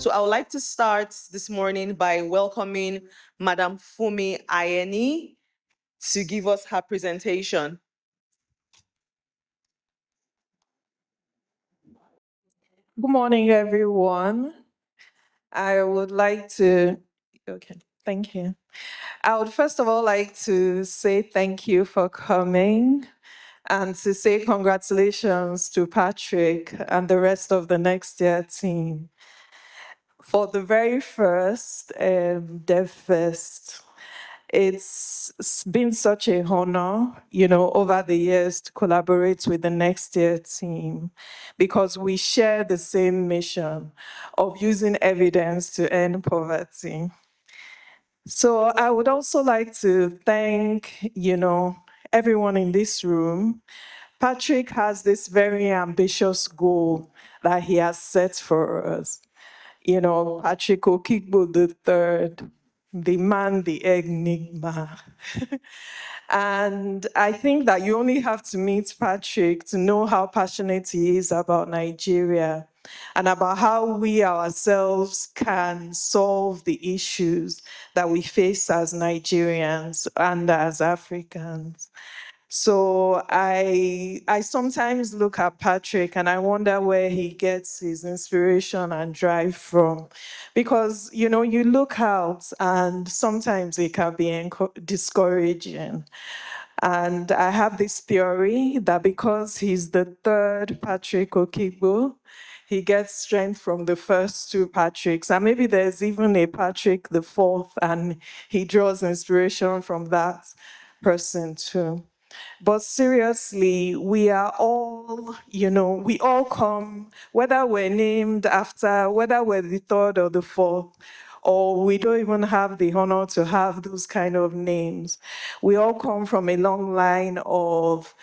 So I would like to start this morning by welcoming Madam Fumi Ayeni to give us her presentation. Good morning, everyone. I would like to, okay, thank you. I would first of all like to say thank you for coming and to say congratulations to Patrick and the rest of the Next Year team for the very first Dev Fest. It's been such a honor, over the years to collaborate with the Next Year team because we share the same mission of using evidence to end poverty. So I would also like to thank, everyone in this room. Patrick has this very ambitious goal that he has set for us. Patrick Okigbo III, the man, the enigma. And I think that you only have to meet Patrick to know how passionate he is about Nigeria and about how we ourselves can solve the issues that we face as Nigerians and as Africans. So I sometimes look at Patrick and I wonder where he gets his inspiration and drive from. Because, you look out and sometimes it can be discouraging. And I have this theory that because he's the third Patrick Okigbo, he gets strength from the first two Patricks. And maybe there's even a Patrick the fourth, and he draws inspiration from that person too. But seriously, we are all, we all come, whether we're named after, whether we're the third or the fourth, or we don't even have the honor to have those kind of names. We all come from a long line of,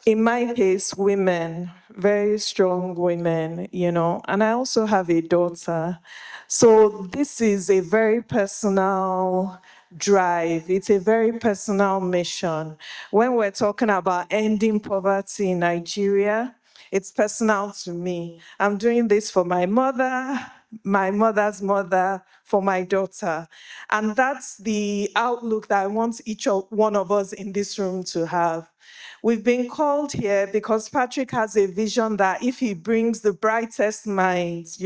in my case, women, very strong women, and I also have a daughter. So this is a very personal drive. It's a very personal mission. When we're talking about ending poverty in Nigeria, it's personal to me. I'm doing this for my mother, my mother's mother, for my daughter. And that's the outlook that I want each one of us in this room to have. We've been called here because Patrick has a vision that if he brings the brightest minds,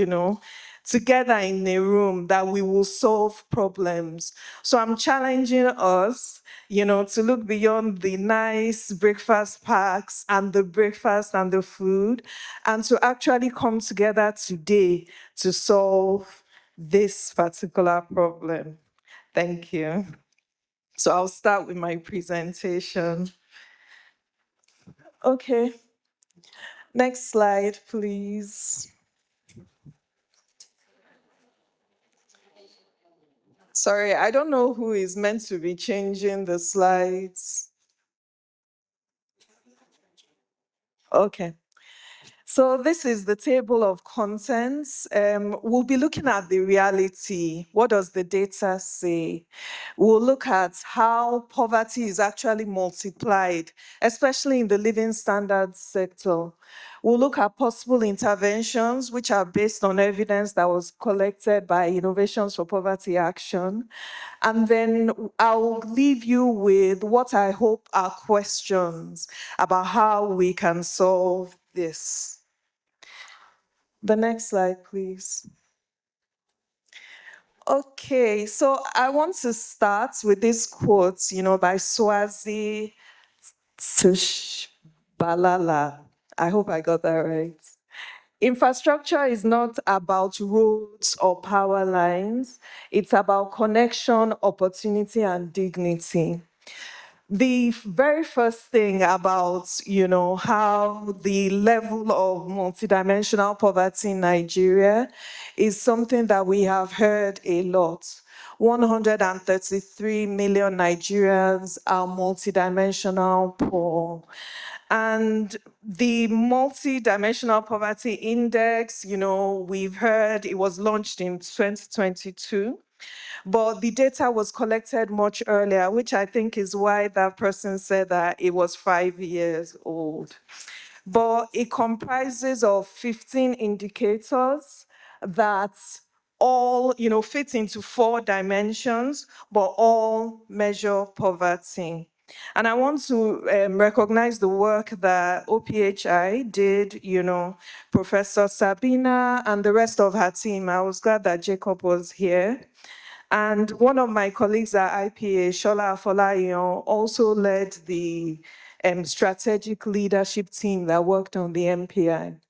together in a room, that we will solve problems. So I'm challenging us, to look beyond the nice breakfast packs and the breakfast and the food, and to actually come together today to solve this particular problem. Thank you. So I'll start with my presentation. Okay. Next slide, please. Sorry, I don't know who is meant to be changing the slides. Okay. So this is the table of contents. We'll be looking at the reality. What does the data say? We'll look at how poverty is actually multiplied, especially in the living standards sector. We'll look at possible interventions, which are based on evidence that was collected by Innovations for Poverty Action. And then I'll leave you with what I hope are questions about how we can solve this. The next slide, please. Okay, so I want to start with this quote, by Swazi Balala. I hope I got that right. Infrastructure is not about roads or power lines. It's about connection, opportunity, and dignity. The very first thing about, how the level of multidimensional poverty in Nigeria is something that we have heard a lot. 133 million Nigerians are multidimensional poor. And the Multidimensional Poverty Index, we've heard it was launched in 2022. But the data was collected much earlier, which I think is why that person said that it was 5 years old. But it comprises of 15 indicators that all, fit into 4 dimensions, but all measure poverty. And I want to recognize the work that OPHI did, Professor Sabina and the rest of her team. I was glad that Jacob was here. And one of my colleagues at IPA, Shola Afolayan, also led the strategic leadership team that worked on the MPI.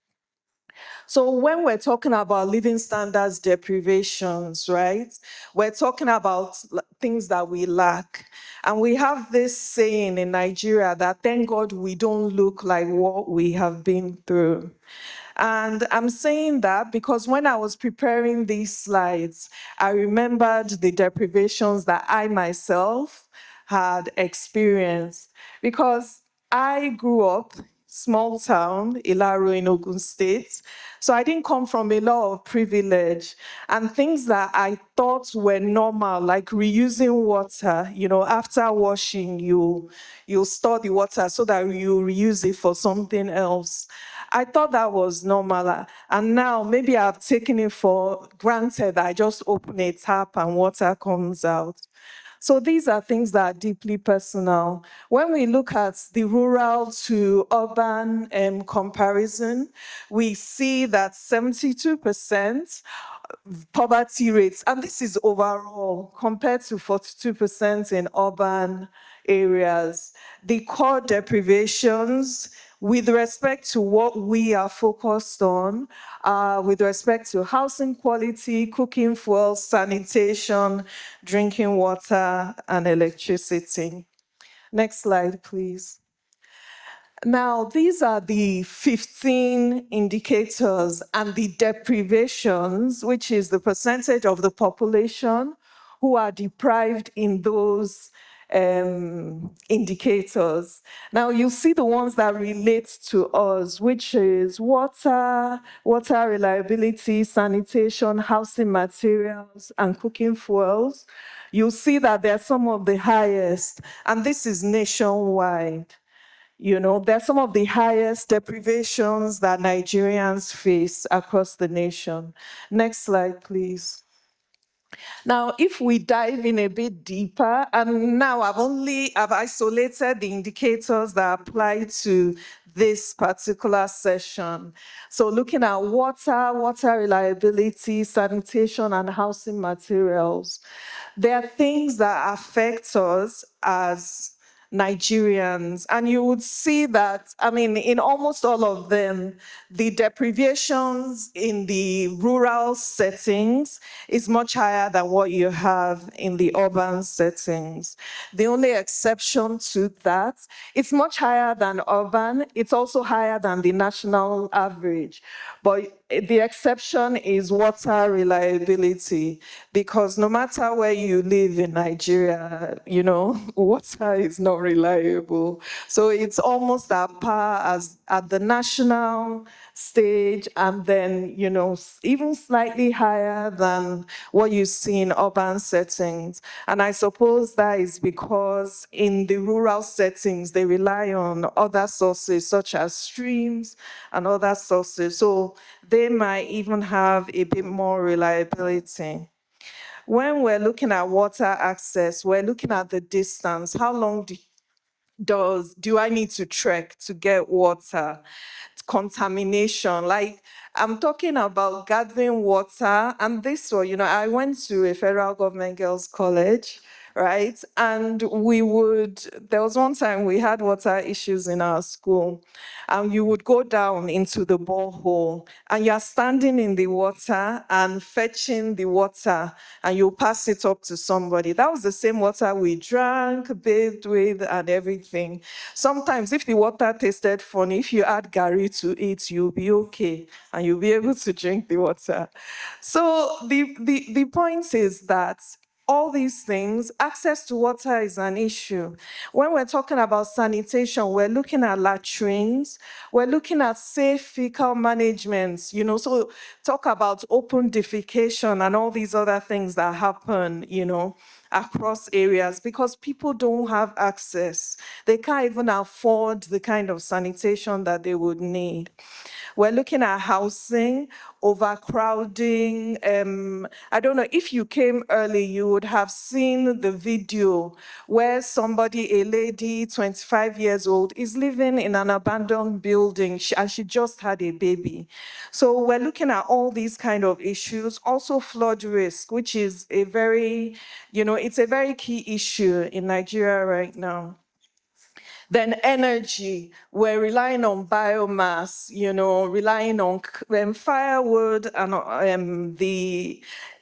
So when we're talking about living standards deprivations, right, we're talking about things that we lack. And we have this saying in Nigeria that thank God we don't look like what we have been through. And I'm saying that because when I was preparing these slides, I remembered the deprivations that I myself had experienced. Because I grew up small town, Ilaro in Ogun State. So I didn't come from a lot of privilege. And things that I thought were normal, like reusing water, after washing, you'll store the water so that you reuse it for something else. I thought that was normal. And now maybe I've taken it for granted. I just open a tap and water comes out. So these are things that are deeply personal. When we look at the rural to urban comparison, we see that 72% poverty rates, and this is overall, compared to 42% in urban areas. The core deprivations, with respect to what we are focused on, with respect to housing quality, cooking fuel, sanitation, drinking water, and electricity. Next slide, please. Now, these are the 15 indicators and the deprivations, which is the percentage of the population who are deprived in those indicators. Now, you see the ones that relate to us, which is water, water reliability, sanitation, housing materials, and cooking fuels. You'll see that they're some of the highest, and this is nationwide. There are some of the highest deprivations that Nigerians face across the nation. Next slide, please. Now, if we dive in a bit deeper, and now I've isolated the indicators that apply to this particular session. So looking at water, water reliability, sanitation, and housing materials. There are things that affect us as Nigerians. And you would see that, in almost all of them, the deprivations in the rural settings is much higher than what you have in the urban settings. The only exception to that, it's much higher than urban, it's also higher than the national average. But the exception is water reliability, because no matter where you live in Nigeria, water is not reliable. So it's almost at par as at the national stage, and then, even slightly higher than what you see in urban settings. And I suppose that is because in the rural settings, they rely on other sources such as streams and other sources. So they might even have a bit more reliability. When we're looking at water access, we're looking at the distance. How long do I need to trek to get water? Contamination, like I'm talking about gathering water. And this one, I went to a federal government girls' college, right? And there was one time we had water issues in our school, and you would go down into the borehole and you're standing in the water and fetching the water, and you pass it up to somebody. That was the same water we drank, bathed with, and everything. Sometimes if the water tasted funny, if you add gari to it, you'll be okay and you'll be able to drink the water. So the point is that all these things, access to water is an issue. When we're talking about sanitation, we're looking at latrines, we're looking at safe fecal management, so talk about open defecation and all these other things that happen, across areas because people don't have access. They can't even afford the kind of sanitation that they would need. We're looking at housing, overcrowding. I don't know, if you came early, you would have seen the video where somebody, a lady, 25 years old, is living in an abandoned building and she just had a baby. So we're looking at all these kind of issues. Also flood risk, which is a very, it's a very key issue in Nigeria right now. Then energy, we're relying on biomass, relying on firewood and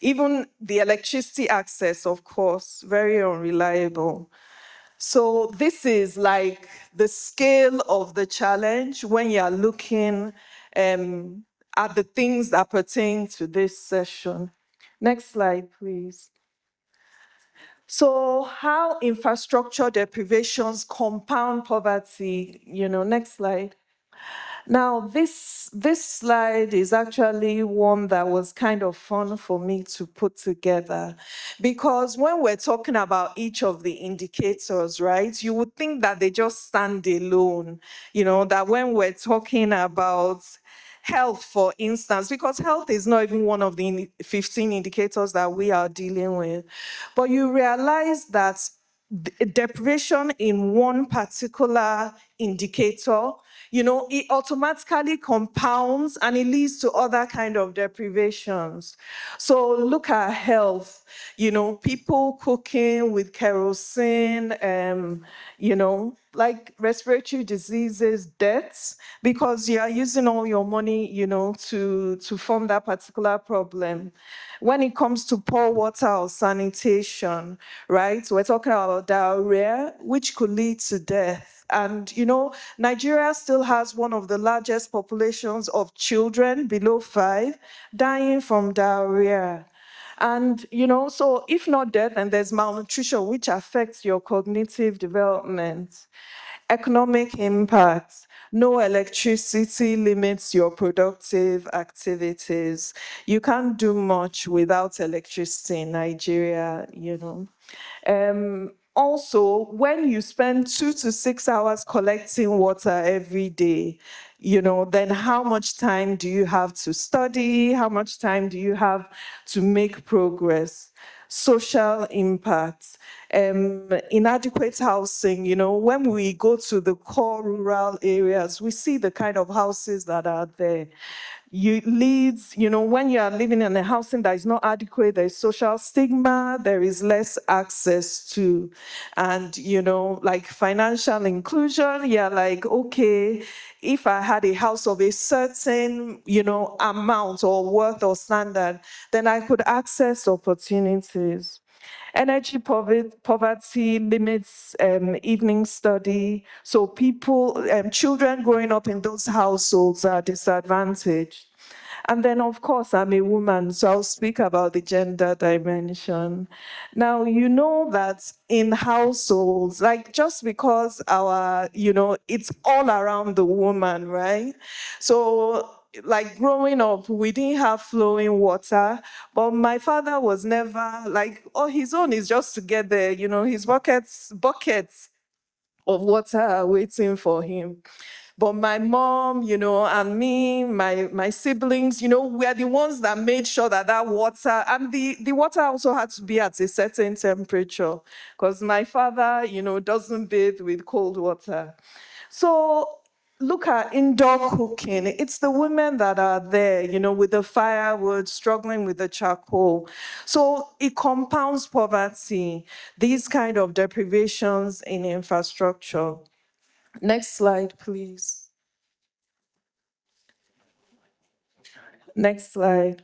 even the electricity access, of course, very unreliable. So this is like the scale of the challenge when you're looking at the things that pertain to this session. Next slide, please. So how infrastructure deprivations compound poverty, next slide. Now, this slide is actually one that was kind of fun for me to put together, because when we're talking about each of the indicators, right, you would think that they just stand alone, that when we're talking about health, for instance, because health is not even one of the 15 indicators that we are dealing with, but you realize that deprivation in one particular indicator, it automatically compounds and it leads to other kind of deprivations. So look at health, people cooking with kerosene, like respiratory diseases, deaths, because you are using all your money, to fund that particular problem. When it comes to poor water or sanitation, right, we're talking about diarrhea, which could lead to death. And, Nigeria still has one of the largest populations of children below 5 dying from diarrhea. And, so if not death, then there's malnutrition, which affects your cognitive development. Economic impact. No electricity limits your productive activities. You can't do much without electricity in Nigeria, Also, when you spend 2 to 6 hours collecting water every day, then how much time do you have to study? How much time do you have to make progress? Social impact, inadequate housing. When we go to the core rural areas, we see the kind of houses that are there. When you are living in a housing that is not adequate, there is social stigma, there is less access to, and, like financial inclusion, you're like, okay, if I had a house of a certain, amount or worth or standard, then I could access opportunities. Energy poverty limits evening study. So children growing up in those households are disadvantaged. And then, of course, I'm a woman, so I'll speak about the gender dimension. Now, you know that in households, like just because it's all around the woman, right? So like growing up, we didn't have flowing water, but my father was never like, oh, his own is just to get there, his buckets of water are waiting for him. But my mom, and me, my siblings, we are the ones that made sure that that water, and the water also had to be at a certain temperature, because my father, doesn't bathe with cold water. So look at indoor cooking. It's the women that are there, with the firewood, struggling with the charcoal. So it compounds poverty, these kind of deprivations in infrastructure. Next slide, please. Next slide.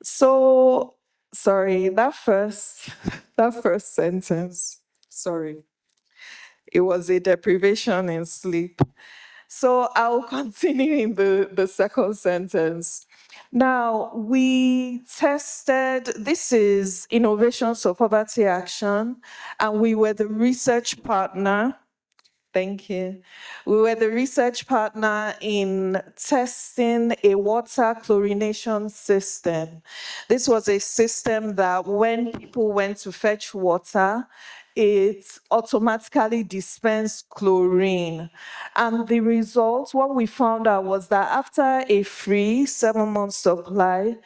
So, sorry, that first sentence, sorry, it was a deprivation in sleep. So I'll continue in the second sentence. Now, we tested, this is Innovations for Poverty Action, and we were the research partner. Thank you. We were the research partner in testing a water chlorination system. This was a system that when people went to fetch water, it automatically dispensed chlorine. And the result, what we found out was that after a free 7-month supply,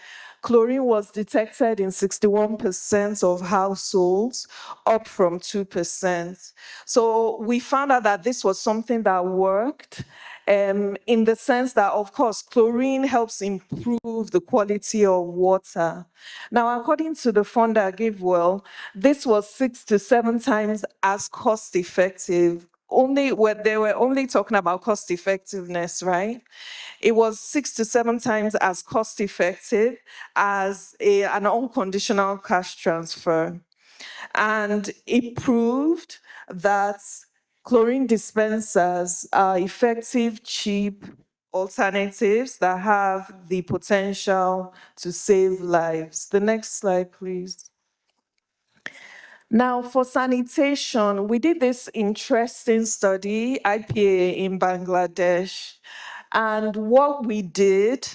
chlorine was detected in 61% of households, up from 2%. So we found out that this was something that worked, in the sense that, of course, chlorine helps improve the quality of water. Now, according to the funder GiveWell, this was 6 to 7 times as cost effective. They were only talking about cost effectiveness, right? It was 6 to 7 times as cost effective as an unconditional cash transfer. And it proved that chlorine dispensers are effective, cheap alternatives that have the potential to save lives. The next slide, please. Now, for sanitation, we did this interesting study, IPA in Bangladesh. And what we did,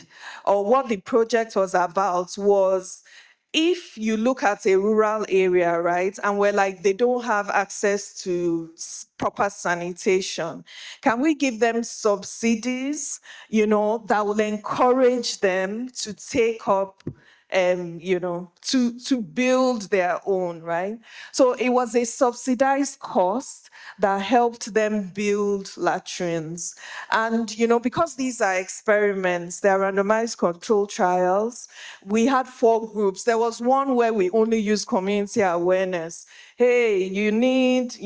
or what the project was about, was if you look at a rural area, right, and we're like, they don't have access to proper sanitation, can we give them subsidies, that will encourage them to take up to build their own, right? So it was a subsidized cost that helped them build latrines. And, because these are experiments, they're randomized control trials, we had 4 groups. There was one where we only used community awareness. Hey, you need,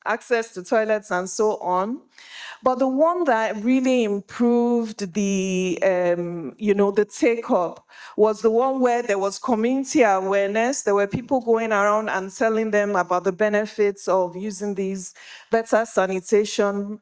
access to toilets and so on. But the one that really improved the take-up was the one where there was community awareness. There were people going around and telling them about the benefits of using these better sanitation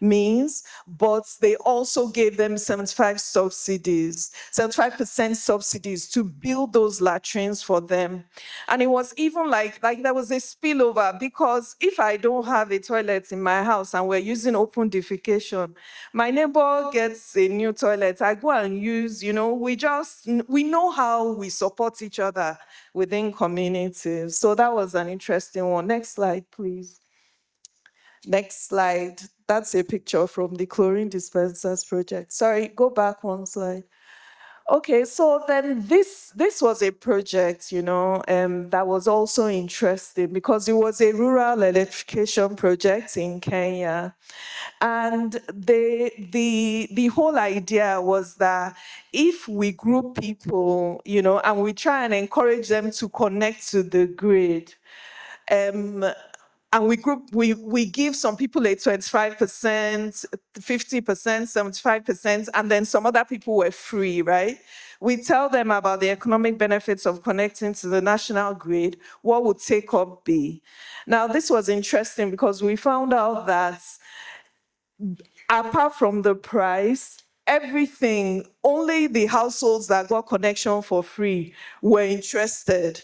means, but they also gave them 75% subsidies to build those latrines for them. And it was even like there was a spillover, because if I don't have a toilet in my house and we're using open defecation, my neighbor gets a new toilet, I go and use, we know how we support each other within communities. So that was an interesting one. Next slide, please. Next slide. That's a picture from the chlorine dispensers project. Sorry, go back one slide. Okay, so then this was a project, that was also interesting because it was a rural electrification project in Kenya. And the whole idea was that if we group people, and we try and encourage them to connect to the grid, and we give some people a 25%, 50%, 75%, and then some other people were free, right? We tell them about the economic benefits of connecting to the national grid. What would take-up be? Now, this was interesting because we found out that apart from the price, everything, only the households that got connection for free were interested.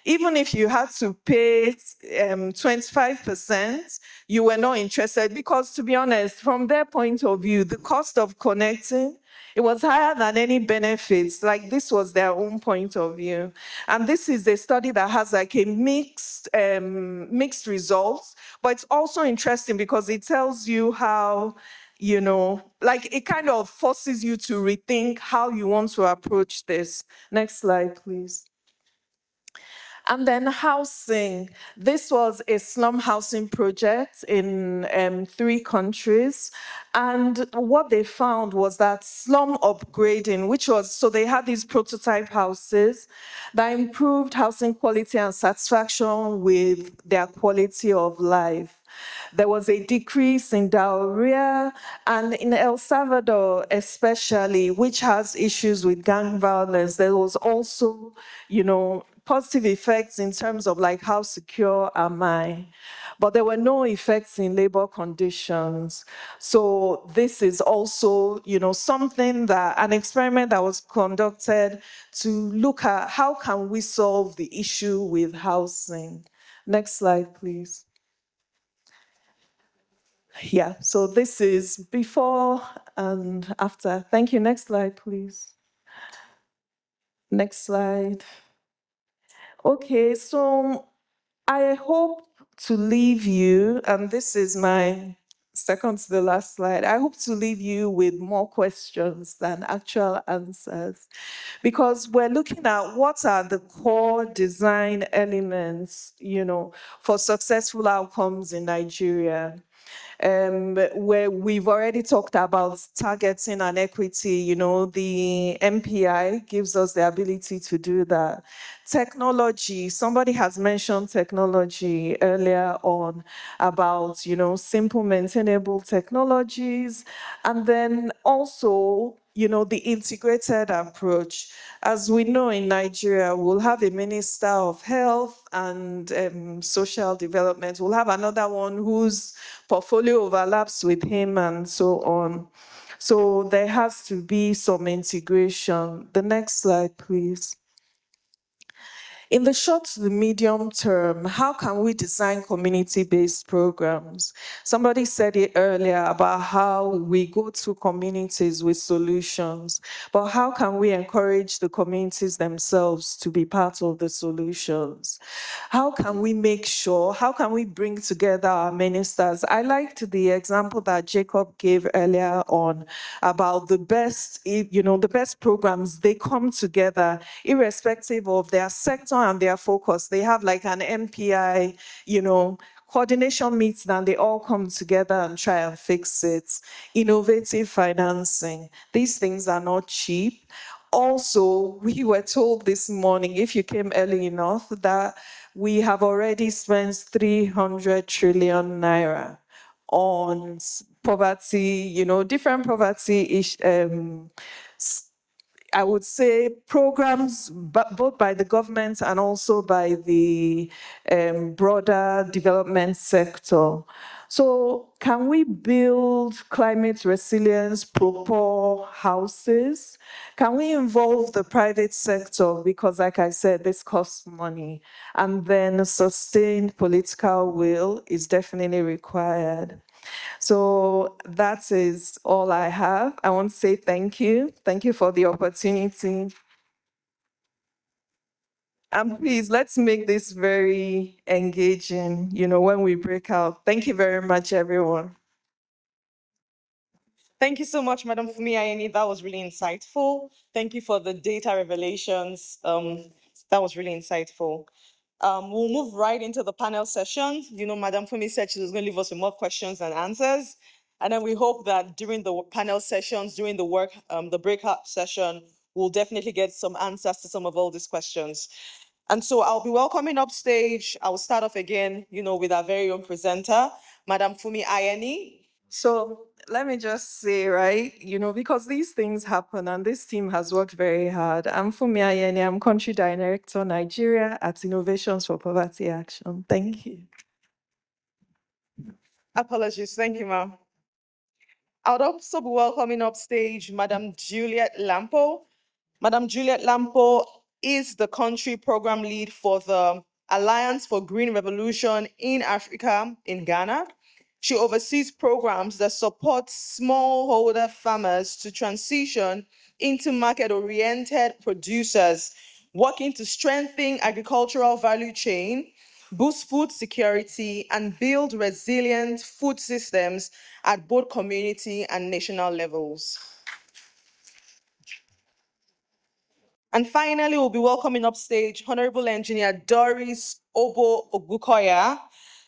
Even if you had to pay 25%, you were not interested because, to be honest, from their point of view, the cost of connecting, it was higher than any benefits. Like, this was their own point of view. And this is a study that has like a mixed results, but it's also interesting because it tells you how, it kind of forces you to rethink how you want to approach this. Next slide, please. And then housing. This was a slum housing project in 3 countries. And what they found was that slum upgrading, so they had these prototype houses that improved housing quality and satisfaction with their quality of life. There was a decrease in diarrhea, and in El Salvador especially, which has issues with gang violence, there was also, positive effects in terms of like how secure am I. But there were no effects in labor conditions. So this is also, an experiment that was conducted to look at how can we solve the issue with housing. Next slide, please. Yeah, so this is before and after. Thank you. Next slide, please. Next slide. Okay, so I hope to leave you, and this is my second to the last slide. I hope to leave you with more questions than actual answers because we're looking at what are the core design elements, for successful outcomes in Nigeria. Where we've already talked about targeting and equity, the MPI gives us the ability to do that. Technology, somebody has mentioned technology earlier on about, simple maintainable technologies. And then also, the integrated approach. As we know in Nigeria, we'll have a Minister of Health and Social Development. We'll have another one whose portfolio overlaps with him and so on. So there has to be some integration. The next slide, please. In the short to the medium term, how can we design community-based programs? Somebody said it earlier about how we go to communities with solutions, but how can we encourage the communities themselves to be part of the solutions? How can we make sure, how can we bring together our ministers? I liked the example that Jacob gave earlier on about the best, the best programs, they come together irrespective of their sector and their focus. They have like an MPI, coordination meets, and they all come together and try and fix it. Innovative financing. These things are not cheap. Also, we were told this morning, if you came early enough, that we have already spent 300 trillion naira on poverty, different poverty I would say programs, both by the government and also by the broader development sector. So can we build climate resilience pro-poor houses? Can we involve the private sector? Because like I said, this costs money. And then sustained political will is definitely required. So that is all I have. I want to say thank you. Thank you for the opportunity. And please, let's make this very engaging, when we break out. Thank you very much, everyone. Thank you so much, Madam Fumi Ayeni. That was really insightful. Thank you for the data revelations. That was really insightful. We'll move right into the panel session. Madam Fumi said she was going to leave us with more questions and answers. And then we hope that during the panel sessions, during the work, the breakout session, we'll definitely get some answers to some of all these questions. And so I'll be welcoming upstage. I'll start off again, with our very own presenter, Madam Fumi Ayeni. So let me just say, right, because these things happen and this team has worked very hard. I'm Fumi Ayeni, I'm Country Director, Nigeria at Innovations for Poverty Action. Thank you. Apologies. Thank you, ma'am. I would also be welcoming upstage Madam Juliet Lampo. Madam Juliet Lampo is the country program lead for the Alliance for Green Revolution in Africa in Ghana. She oversees programs that support smallholder farmers to transition into market-oriented producers, working to strengthen agricultural value chain, boost food security, and build resilient food systems at both community and national levels. And finally, we'll be welcoming upstage Honorable Engineer Doris Obo Ogukoya.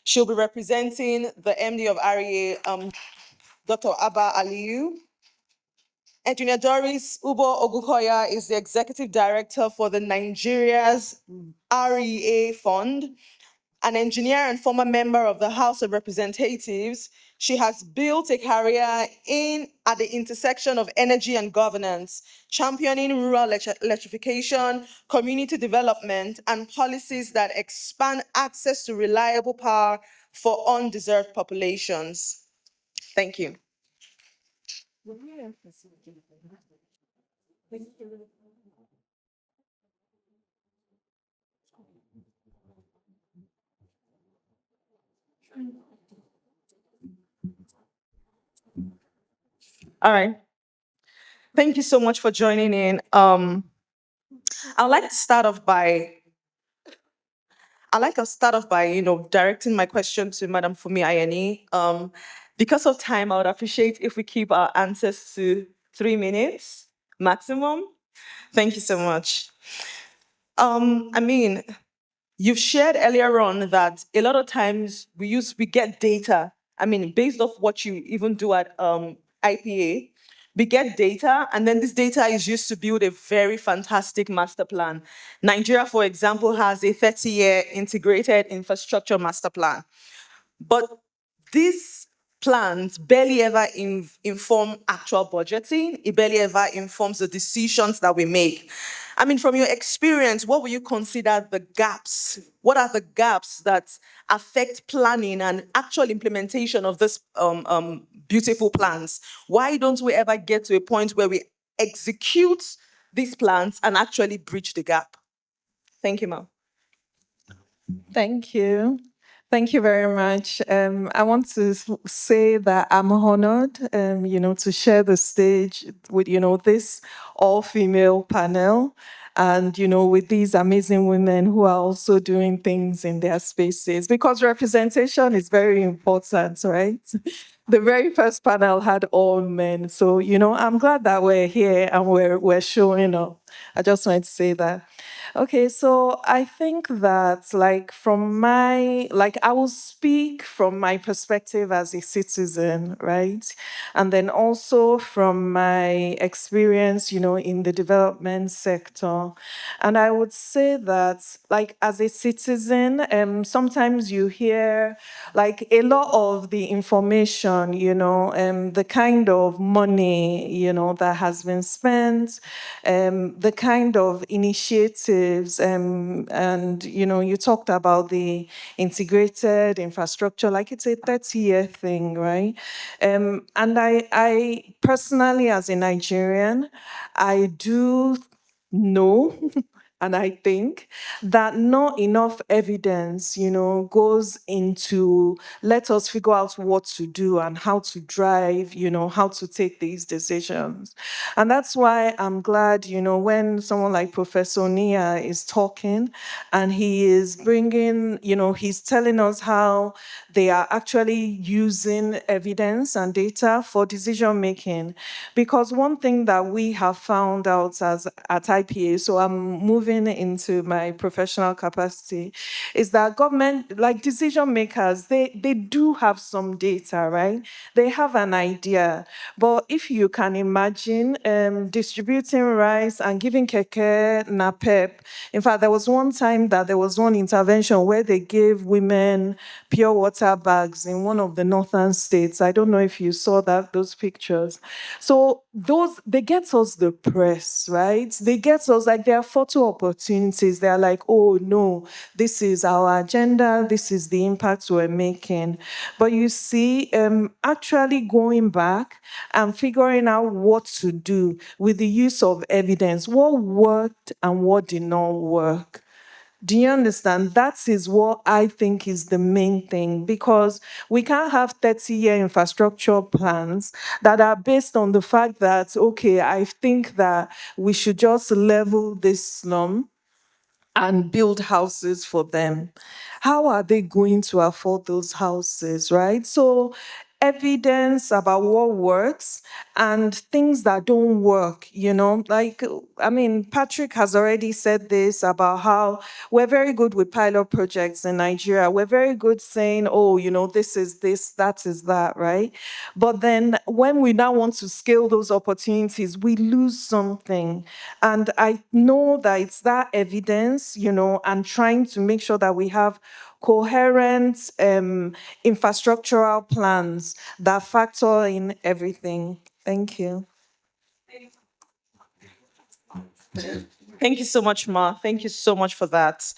She'll be representing the MD of REA, Dr. Abba Aliyu. Engineer Doris Ubo Ogukoya is the Executive Director for the Nigeria's REA Fund. An engineer and former member of the House of Representatives, she has built a career at the intersection of energy and governance, championing rural electrification, community development, and policies that expand access to reliable power for undeserved populations. Thank you. All right. Thank you so much for joining in. I'd like to start off by directing my question to Madam Fumi Ayeni. Because of time, I would appreciate if we keep our answers to 3 minutes maximum. Thank you so much. I mean, you've shared earlier on that a lot of times we get data. I mean, based off what you even do at IPA, we get data, and then this data is used to build a very fantastic master plan. Nigeria, for example, has a 30-year integrated infrastructure master plan. But these plans barely ever inform actual budgeting. It barely ever informs the decisions that we make. I mean, from your experience, what will you consider the gaps? What are the gaps that affect planning and actual implementation of this beautiful plans? Why don't we ever get to a point where we execute these plans and actually bridge the gap? Thank you, ma'am. Thank you. Thank you very much. I want to say that I'm honored, to share the stage with, this all-female panel and, with these amazing women who are also doing things in their spaces because representation is very important, right? The very first panel had all men. So, I'm glad that we're here and we're showing up. I just wanted to say that. Okay, so I think that I will speak from my perspective as a citizen, right? And then also from my experience, in the development sector. And I would say that as a citizen, sometimes you hear a lot of the information, the kind of money, that has been spent, the kind of initiatives, and you talked about the integrated infrastructure, like it's a 30-year thing, right? And I personally, as a Nigerian, I do know and I think that not enough evidence, goes into let us figure out what to do and how to drive, how to take these decisions. And that's why I'm glad, when someone like Professor Nia is talking and he is bringing, he's telling us how they are actually using evidence and data for decision making. Because one thing that we have found out as at IPA, so I'm moving into my professional capacity, is that government, like decision makers, they do have some data, right? They have an idea. But if you can imagine distributing rice and giving keke napep. In fact, there was one time that there was one intervention where they gave women pure water bags in one of the northern states. I don't know if you saw those pictures. So those, they get us the press, right? They get us there are photo opportunities. They're like, oh no, this is our agenda, this is the impact we're making. But you see, actually going back and figuring out what to do with the use of evidence, what worked and what did not work. Do you understand? That is what I think is the main thing, because we can't have 30-year infrastructure plans that are based on the fact that, okay, I think that we should just level this slum and build houses for them. How are they going to afford those houses, right? So evidence about what works and things that don't work, Patrick has already said this about how we're very good with pilot projects in Nigeria. We're very good saying, oh, this is this, that is that, right? But then when we now want to scale those opportunities, we lose something. And I know that it's that evidence, and trying to make sure that we have coherent infrastructural plans that factor in everything. Thank you. Thank you so much, Ma. Thank you so much for that.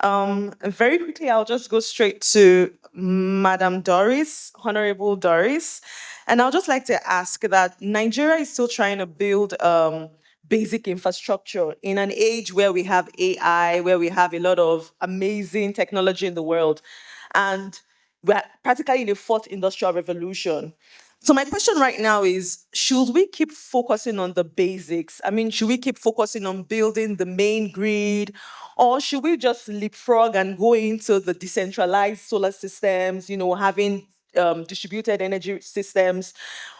Very quickly, I'll just go straight to Madam Doris, Honorable Doris. And I'll just like to ask that Nigeria is still trying to build basic infrastructure in an age where we have AI, where we have a lot of amazing technology in the world. And we're practically in the fourth industrial revolution. So my question right now is, should we keep focusing on the basics? I mean, should we keep focusing on building the main grid, or should we just leapfrog and go into the decentralized solar systems, having distributed energy systems?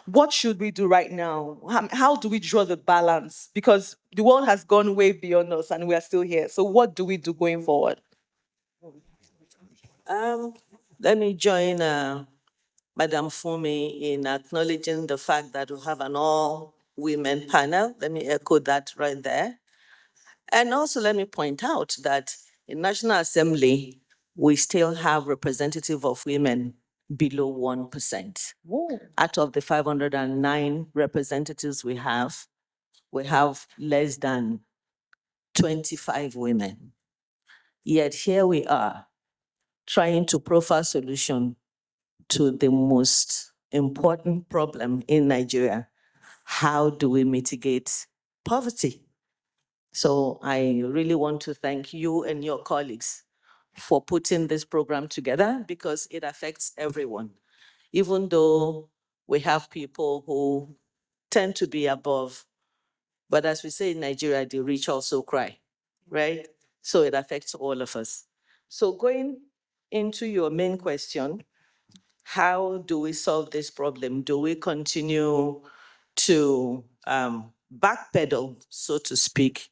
What should we do right now? How do we draw the balance? Because the world has gone way beyond us and we are still here. So what do we do going forward? Let me join Madam Fumi in acknowledging the fact that we have an all-women panel. Let me echo that right there. And also let me point out that in National Assembly, we still have representative of women below 1%. Whoa. Out of the 509 representatives we have less than 25 women. Yet here we are trying to profile solution to the most important problem in Nigeria. How do we mitigate poverty? So I really want to thank you and your colleagues for putting this program together because it affects everyone. Even though we have people who tend to be above, but as we say in Nigeria, the rich also cry, right? So it affects all of us. So going into your main question, how do we solve this problem? Do we continue to backpedal, so to speak,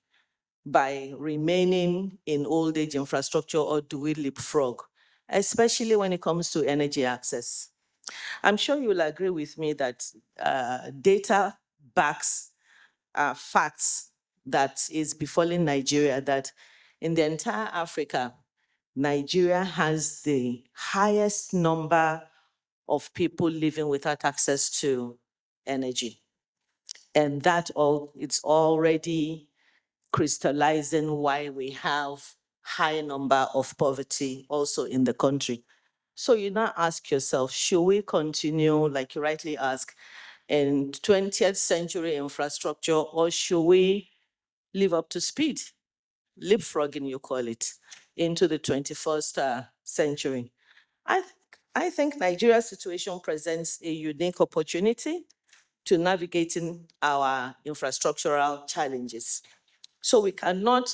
by remaining in old age infrastructure, or do we leapfrog, especially when it comes to energy access? I'm sure you'll agree with me that data backs facts that is befalling Nigeria, that in the entire Africa, Nigeria has the highest number of people living without access to energy. And it's already crystallizing why we have high number of poverty also in the country. So you now ask yourself, should we continue, like you rightly ask, in 20th century infrastructure, or should we live up to speed, leapfrogging you call it, into the 21st century? I think Nigeria's situation presents a unique opportunity to navigating our infrastructural challenges. So we cannot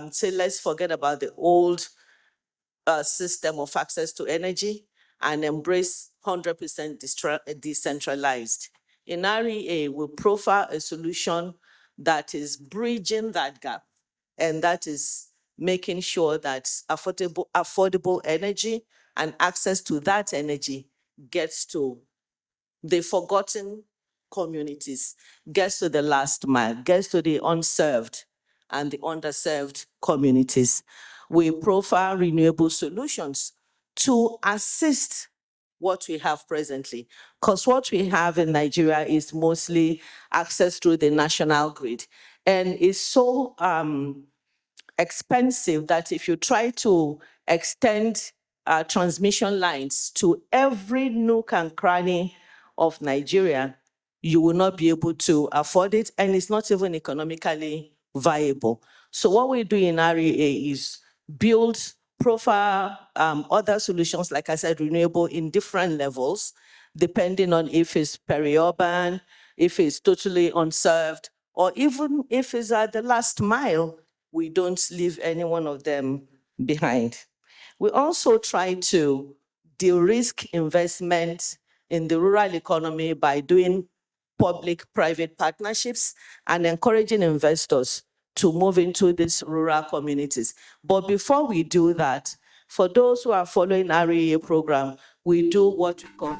say, let's forget about the old system of access to energy and embrace 100% decentralized. In REA, we profile a solution that is bridging that gap, and that is making sure that affordable energy and access to that energy gets to the forgotten communities, gets to the last mile, gets to the unserved and the underserved communities. We profile renewable solutions to assist what we have presently. Because what we have in Nigeria is mostly access through the national grid, and is so expensive that if you try to extend transmission lines to every nook and cranny of Nigeria, you will not be able to afford it, and it's not even economically viable. So what we do in REA is build profile other solutions, like I said, renewable in different levels, depending on if it's peri-urban, if it's totally unserved, or even if it's at the last mile, we don't leave any one of them behind. We also try to de-risk investment in the rural economy by doing public-private partnerships and encouraging investors to move into these rural communities. But before we do that, for those who are following REA program, we do what we call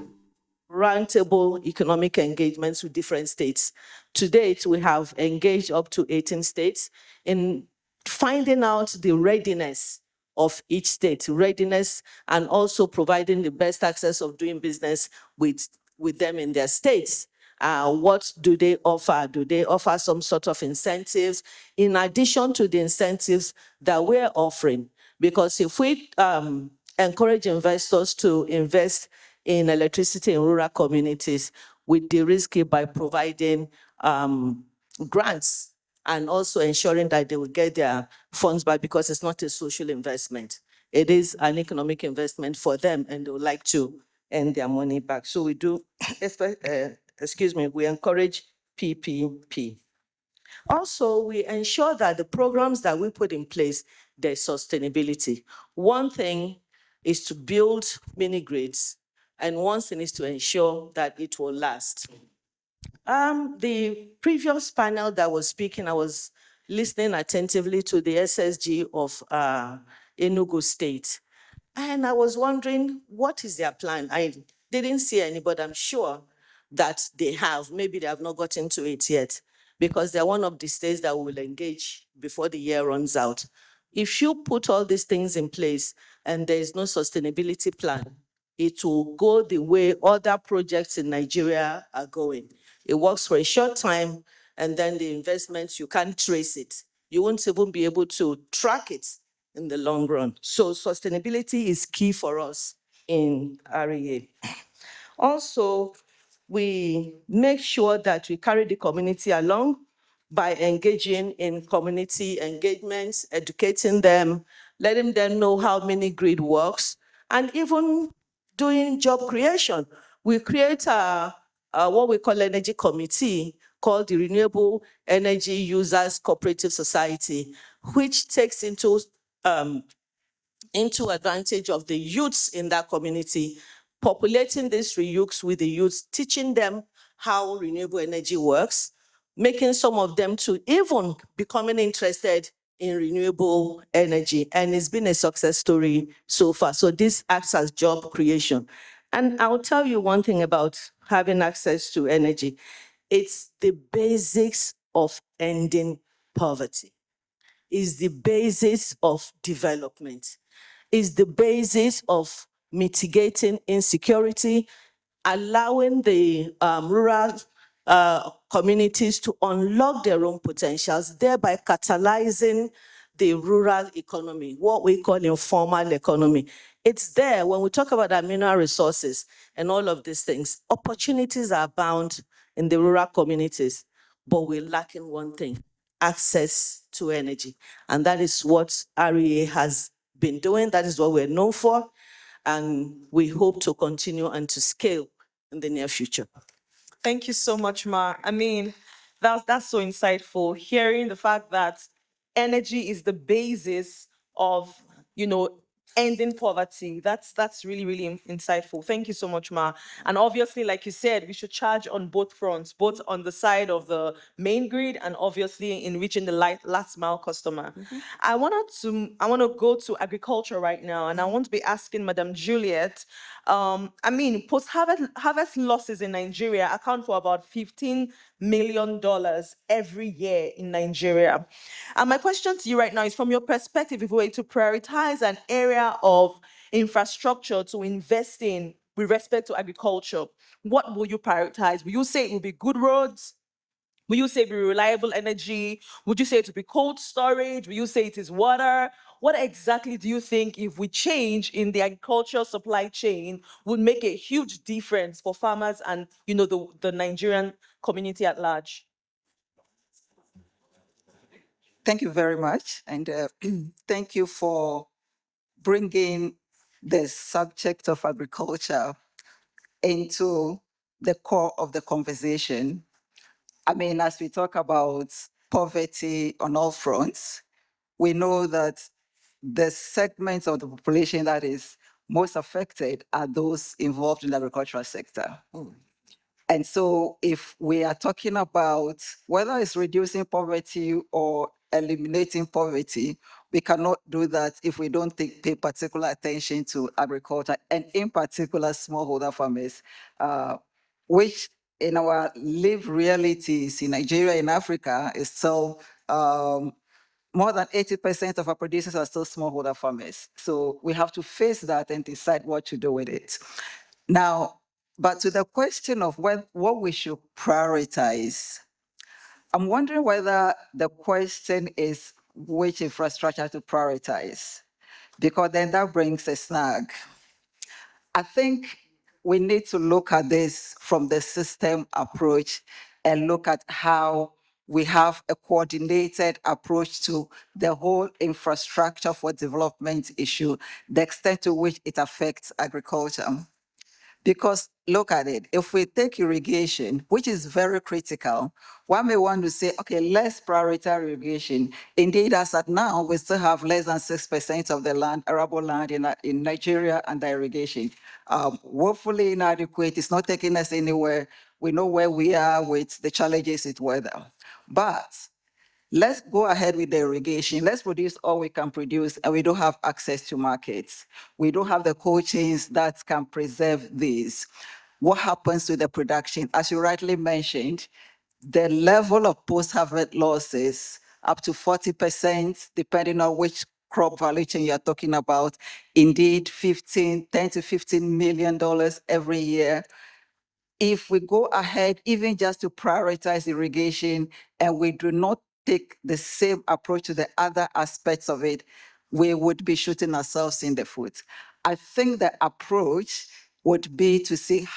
roundtable economic engagements with different states. To date, we have engaged up to 18 states in finding out the readiness of each state, readiness, and also providing the best access of doing business with them in their states. What do they offer? Do they offer some sort of incentives in addition to the incentives that we're offering? Because if we encourage investors to invest in electricity in rural communities, we de-risk it by providing grants and also ensuring that they will get their funds back, because it's not a social investment. It is an economic investment for them, and they would like to earn their money back. So we do, we encourage PPP. Also, we ensure that the programs that we put in place, there's sustainability. One thing is to build mini grids, and one thing is to ensure that it will last. The previous panel that was speaking, I was listening attentively to the SSG of Enugu State. And I was wondering, what is their plan? I didn't see any, but I'm sure that they have. Maybe they have not gotten to it yet, because they're one of the states that will engage before the year runs out. If you put all these things in place and there is no sustainability plan, it will go the way other projects in Nigeria are going. It works for a short time, and then the investments, you can't trace it. You won't even be able to track it in the long run. So sustainability is key for us in REA. Also, we make sure that we carry the community along by engaging in community engagements, educating them, letting them know how mini grid works, and even doing job creation. We create what we call energy committee called the Renewable Energy Users Cooperative Society, which takes into advantage of the youths in that community, populating these youths with the youths, teaching them how renewable energy works, making some of them to even becoming interested in renewable energy. And it's been a success story so far. So this acts as job creation. And I'll tell you one thing about having access to energy. It's the basics of ending poverty. It's the basis of development. Is the basis of mitigating insecurity, allowing the rural communities to unlock their own potentials, thereby catalyzing the rural economy, what we call informal economy. It's there when we talk about our mineral resources and all of these things. Opportunities are abound in the rural communities, but we're lacking one thing: access to energy. And that is what REA has been doing. That is what we're known for. And we hope to continue and to scale in the near future. Thank you so much, Ma. I mean, that's so insightful. Hearing the fact that energy is the basis of, ending poverty. That's really, really insightful. Thank you so much, Ma. And obviously, like you said, we should charge on both fronts, both on the side of the main grid and obviously in reaching the last mile customer. I want to go to agriculture right now, and I want to be asking Madam Juliet. Post-harvest losses in Nigeria account for about $15 million every year in Nigeria. And my question to you right now is, from your perspective, if we were to prioritize an area of infrastructure to invest in with respect to agriculture, what will you prioritize? Will you say it will be good roads? Will you say it will be reliable energy? Would you say it will be cold storage? Will you say it is water? What exactly do you think, if we change in the agricultural supply chain, would make a huge difference for farmers and the Nigerian community at large? Thank you very much. And thank you for bringing the subject of agriculture into the core of the conversation. I mean, as we talk about poverty on all fronts, we know that the segments of the population that is most affected are those involved in the agricultural sector. And so if we are talking about whether it's reducing poverty or eliminating poverty, we cannot do that if we don't pay particular attention to agriculture, and in particular smallholder farmers, which in our lived realities in Nigeria, in Africa, is still more than 80% of our producers are still smallholder farmers. So we have to face that and decide what to do with it. Now, but to the question of what we should prioritize, I'm wondering whether the question is which infrastructure to prioritize, because then that brings a snag. I think we need to look at this from the system approach and look at how we have a coordinated approach to the whole infrastructure for development issue, the extent to which it affects agriculture. Because look at it, if we take irrigation, which is very critical, one may want to say, okay, let's prioritize irrigation. Indeed, as at now, we still have less than 6% of the land, arable land in Nigeria under irrigation. Woefully inadequate, it's not taking us anywhere. We know where we are with the challenges with weather. But let's go ahead with the irrigation. Let's produce all we can produce, and we don't have access to markets. We don't have the cold chains that can preserve these. What happens to the production? As you rightly mentioned, the level of post-harvest losses up to 40%, depending on which crop value chain you're talking about. Indeed, 10 to $15 million every year. If we go ahead, even just to prioritize irrigation, and we do not take the same approach to the other aspects of it, we would be shooting ourselves in the foot. I think the approach would be to see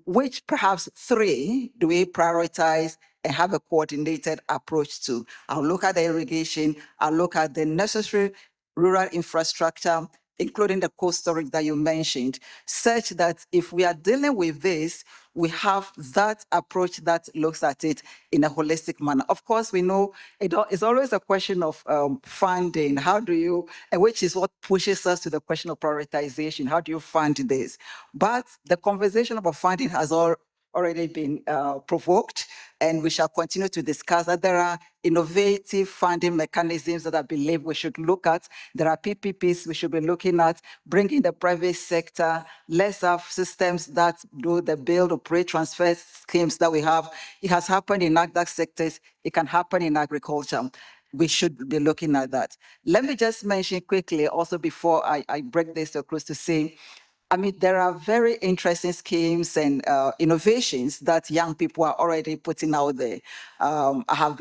which perhaps three do we prioritize and have a coordinated approach to. I'll look at the irrigation, I'll look at the necessary rural infrastructure, including the cold storage that you mentioned, such that if we are dealing with this, we have that approach that looks at it in a holistic manner. Of course, we know it's always a question of funding. How do you, and which is what pushes us to the question of prioritization. How do you fund this? But the conversation about funding has already been provoked, and we shall continue to discuss that there are innovative funding mechanisms that I believe we should look at. There are PPPs we should be looking at, bringing the private sector. Let's have systems that do the build, operate, transfer schemes that we have. It has happened in agri sectors. It can happen in agriculture. We should be looking at that. Let me just mention quickly also before I break this to a close to say, I mean, there are very interesting schemes and innovations that young people are already putting out there. I have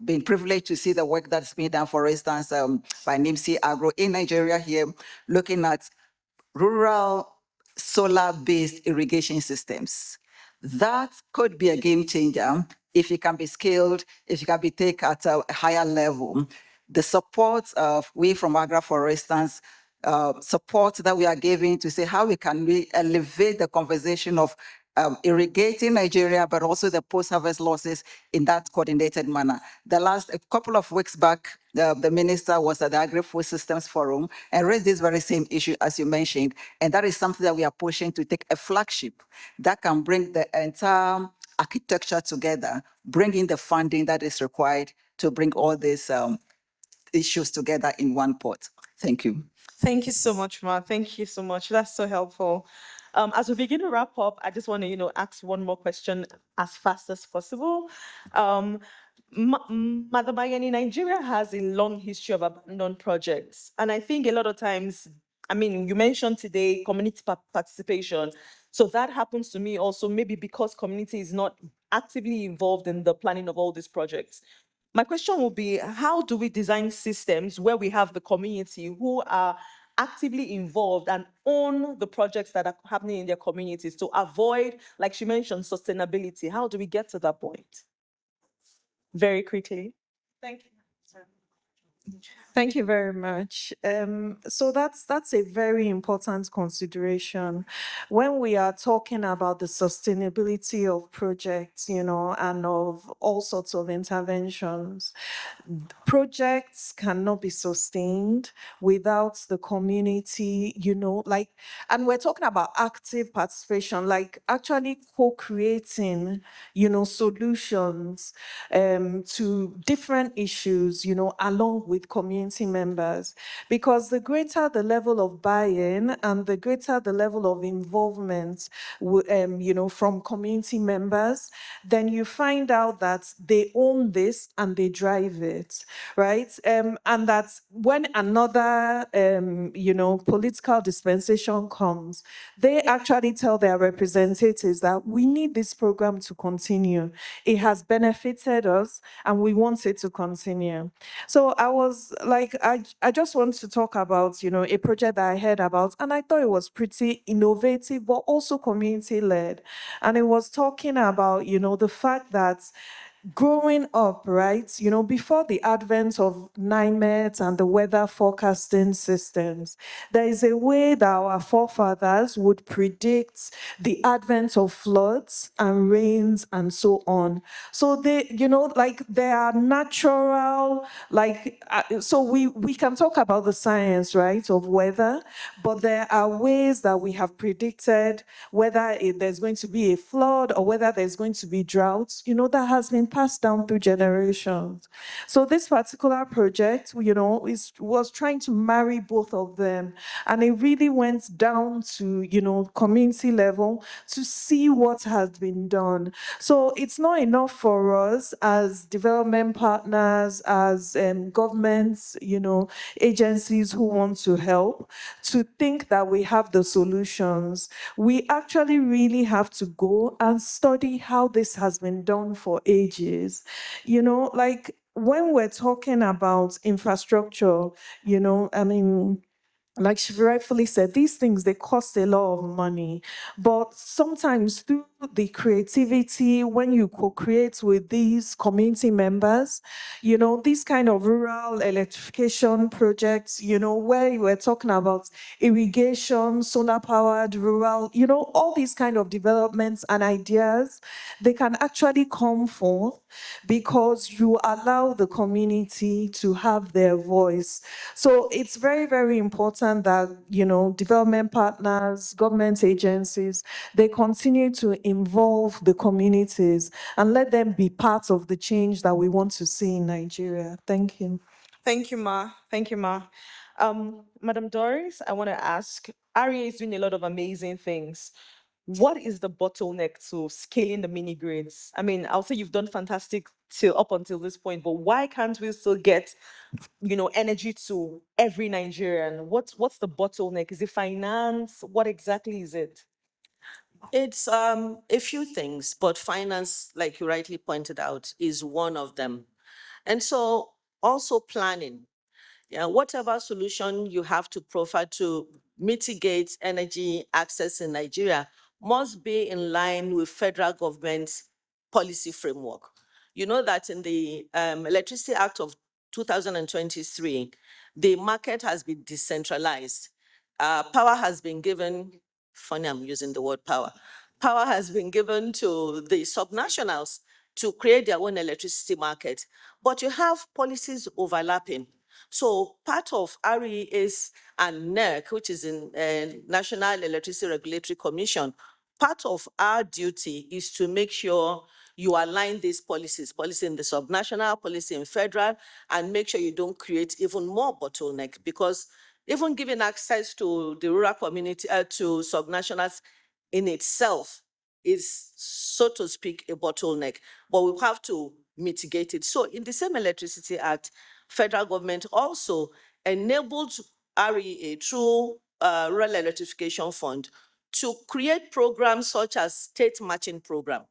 been privileged to see the work that's been done, for instance, by NIMC Agro in Nigeria here, looking at rural solar-based irrigation systems. That could be a game changer if it can be scaled, if it can be taken at a higher level. The support of we from AGRA, for instance, support that we are giving to say how we can elevate the conversation of irrigating Nigeria, but also the post-harvest losses in that coordinated manner. A couple of weeks back, the minister was at the Agri-Food Systems Forum and raised this very same issue as you mentioned. And that is something that we are pushing to take a flagship that can bring the entire architecture together, bringing the funding that is required to bring all these issues together in one pot. Thank you. Thank you so much, Ma. Thank you so much. That's so helpful. As we begin to wrap up, I just want to, ask one more question as fast as possible. Madam Ayeni, Nigeria has a long history of abandoned projects. And I think a lot of times, I mean, you mentioned today community participation. So that happens to me also, maybe because community is not actively involved in the planning of all these projects. My question will be, how do we design systems where we have the community who are actively involved and own the projects that are happening in their communities to avoid, like she mentioned, sustainability? How do we get to that point? Very quickly. Thank you. Thank you very much. So that's a very important consideration when we are talking about the sustainability of projects, and of all sorts of interventions. Projects cannot be sustained without the community, and we're talking about active participation, like actually co-creating, solutions to different issues, along with community members. Because the greater the level of buy-in and the greater the level of involvement, from community members, then you find out that they own this and they drive it, right? And that when another, political dispensation comes, they actually tell their representatives that we need this program to continue. It has benefited us and we want it to continue. So I was like, I just want to talk about, a project that I heard about, and I thought it was pretty innovative, but also community-led. And it was talking about, the fact that growing up, right, before the advent of NIMET and the weather forecasting systems, there is a way that our forefathers would predict the advent of floods and rains and so on. So they, like there are natural, so we can talk about the science, right, of weather, but there are ways that we have predicted whether there's going to be a flood or whether there's going to be droughts, that has been passed down through generations. So this particular project, was trying to marry both of them. And it really went down to, community level to see what has been done. So it's not enough for us as development partners, as governments, agencies who want to help, to think that we have the solutions. We actually really have to go and study how this has been done for ages. Like when we're talking about infrastructure, I mean, like she rightfully said, these things, they cost a lot of money. But sometimes through the creativity, when you co-create with these community members, these kind of rural electrification projects, where we're talking about irrigation, solar powered rural, all these kind of developments and ideas, they can actually come forth because you allow the community to have their voice. So it's very, very important that, development partners, government agencies, they continue to involve the communities and let them be part of the change that we want to see in Nigeria. Thank you. Thank you, Ma. Thank you, Ma. Madam Doris, I want to ask, REA is doing a lot of amazing things. What is the bottleneck to scaling the mini grids? I mean, I'll say you've done fantastic till up until this point, but why can't we still get, energy to every Nigerian? What's the bottleneck? Is it finance? What exactly is it? It's a few things, but finance, like you rightly pointed out, is one of them. And so also planning. Yeah, whatever solution you have to provide to mitigate energy access in Nigeria must be in line with federal government's policy framework. You know that in the Electricity Act of 2023, the market has been decentralized. Power has been given, funny I'm using the word power, power has been given to the subnationals to create their own electricity market. But you have policies overlapping. So part of REA's and NERC, which is in National Electricity Regulatory Commission, part of our duty is to make sure you align these policies, policy in the subnational, policy in federal, and make sure you don't create even more bottleneck, because even giving access to the rural community, to subnationals in itself is, so to speak, a bottleneck, but we have to mitigate it. So in the same Electricity Act, federal government also enabled REA through Rural Electrification Fund to create programs such as state matching program.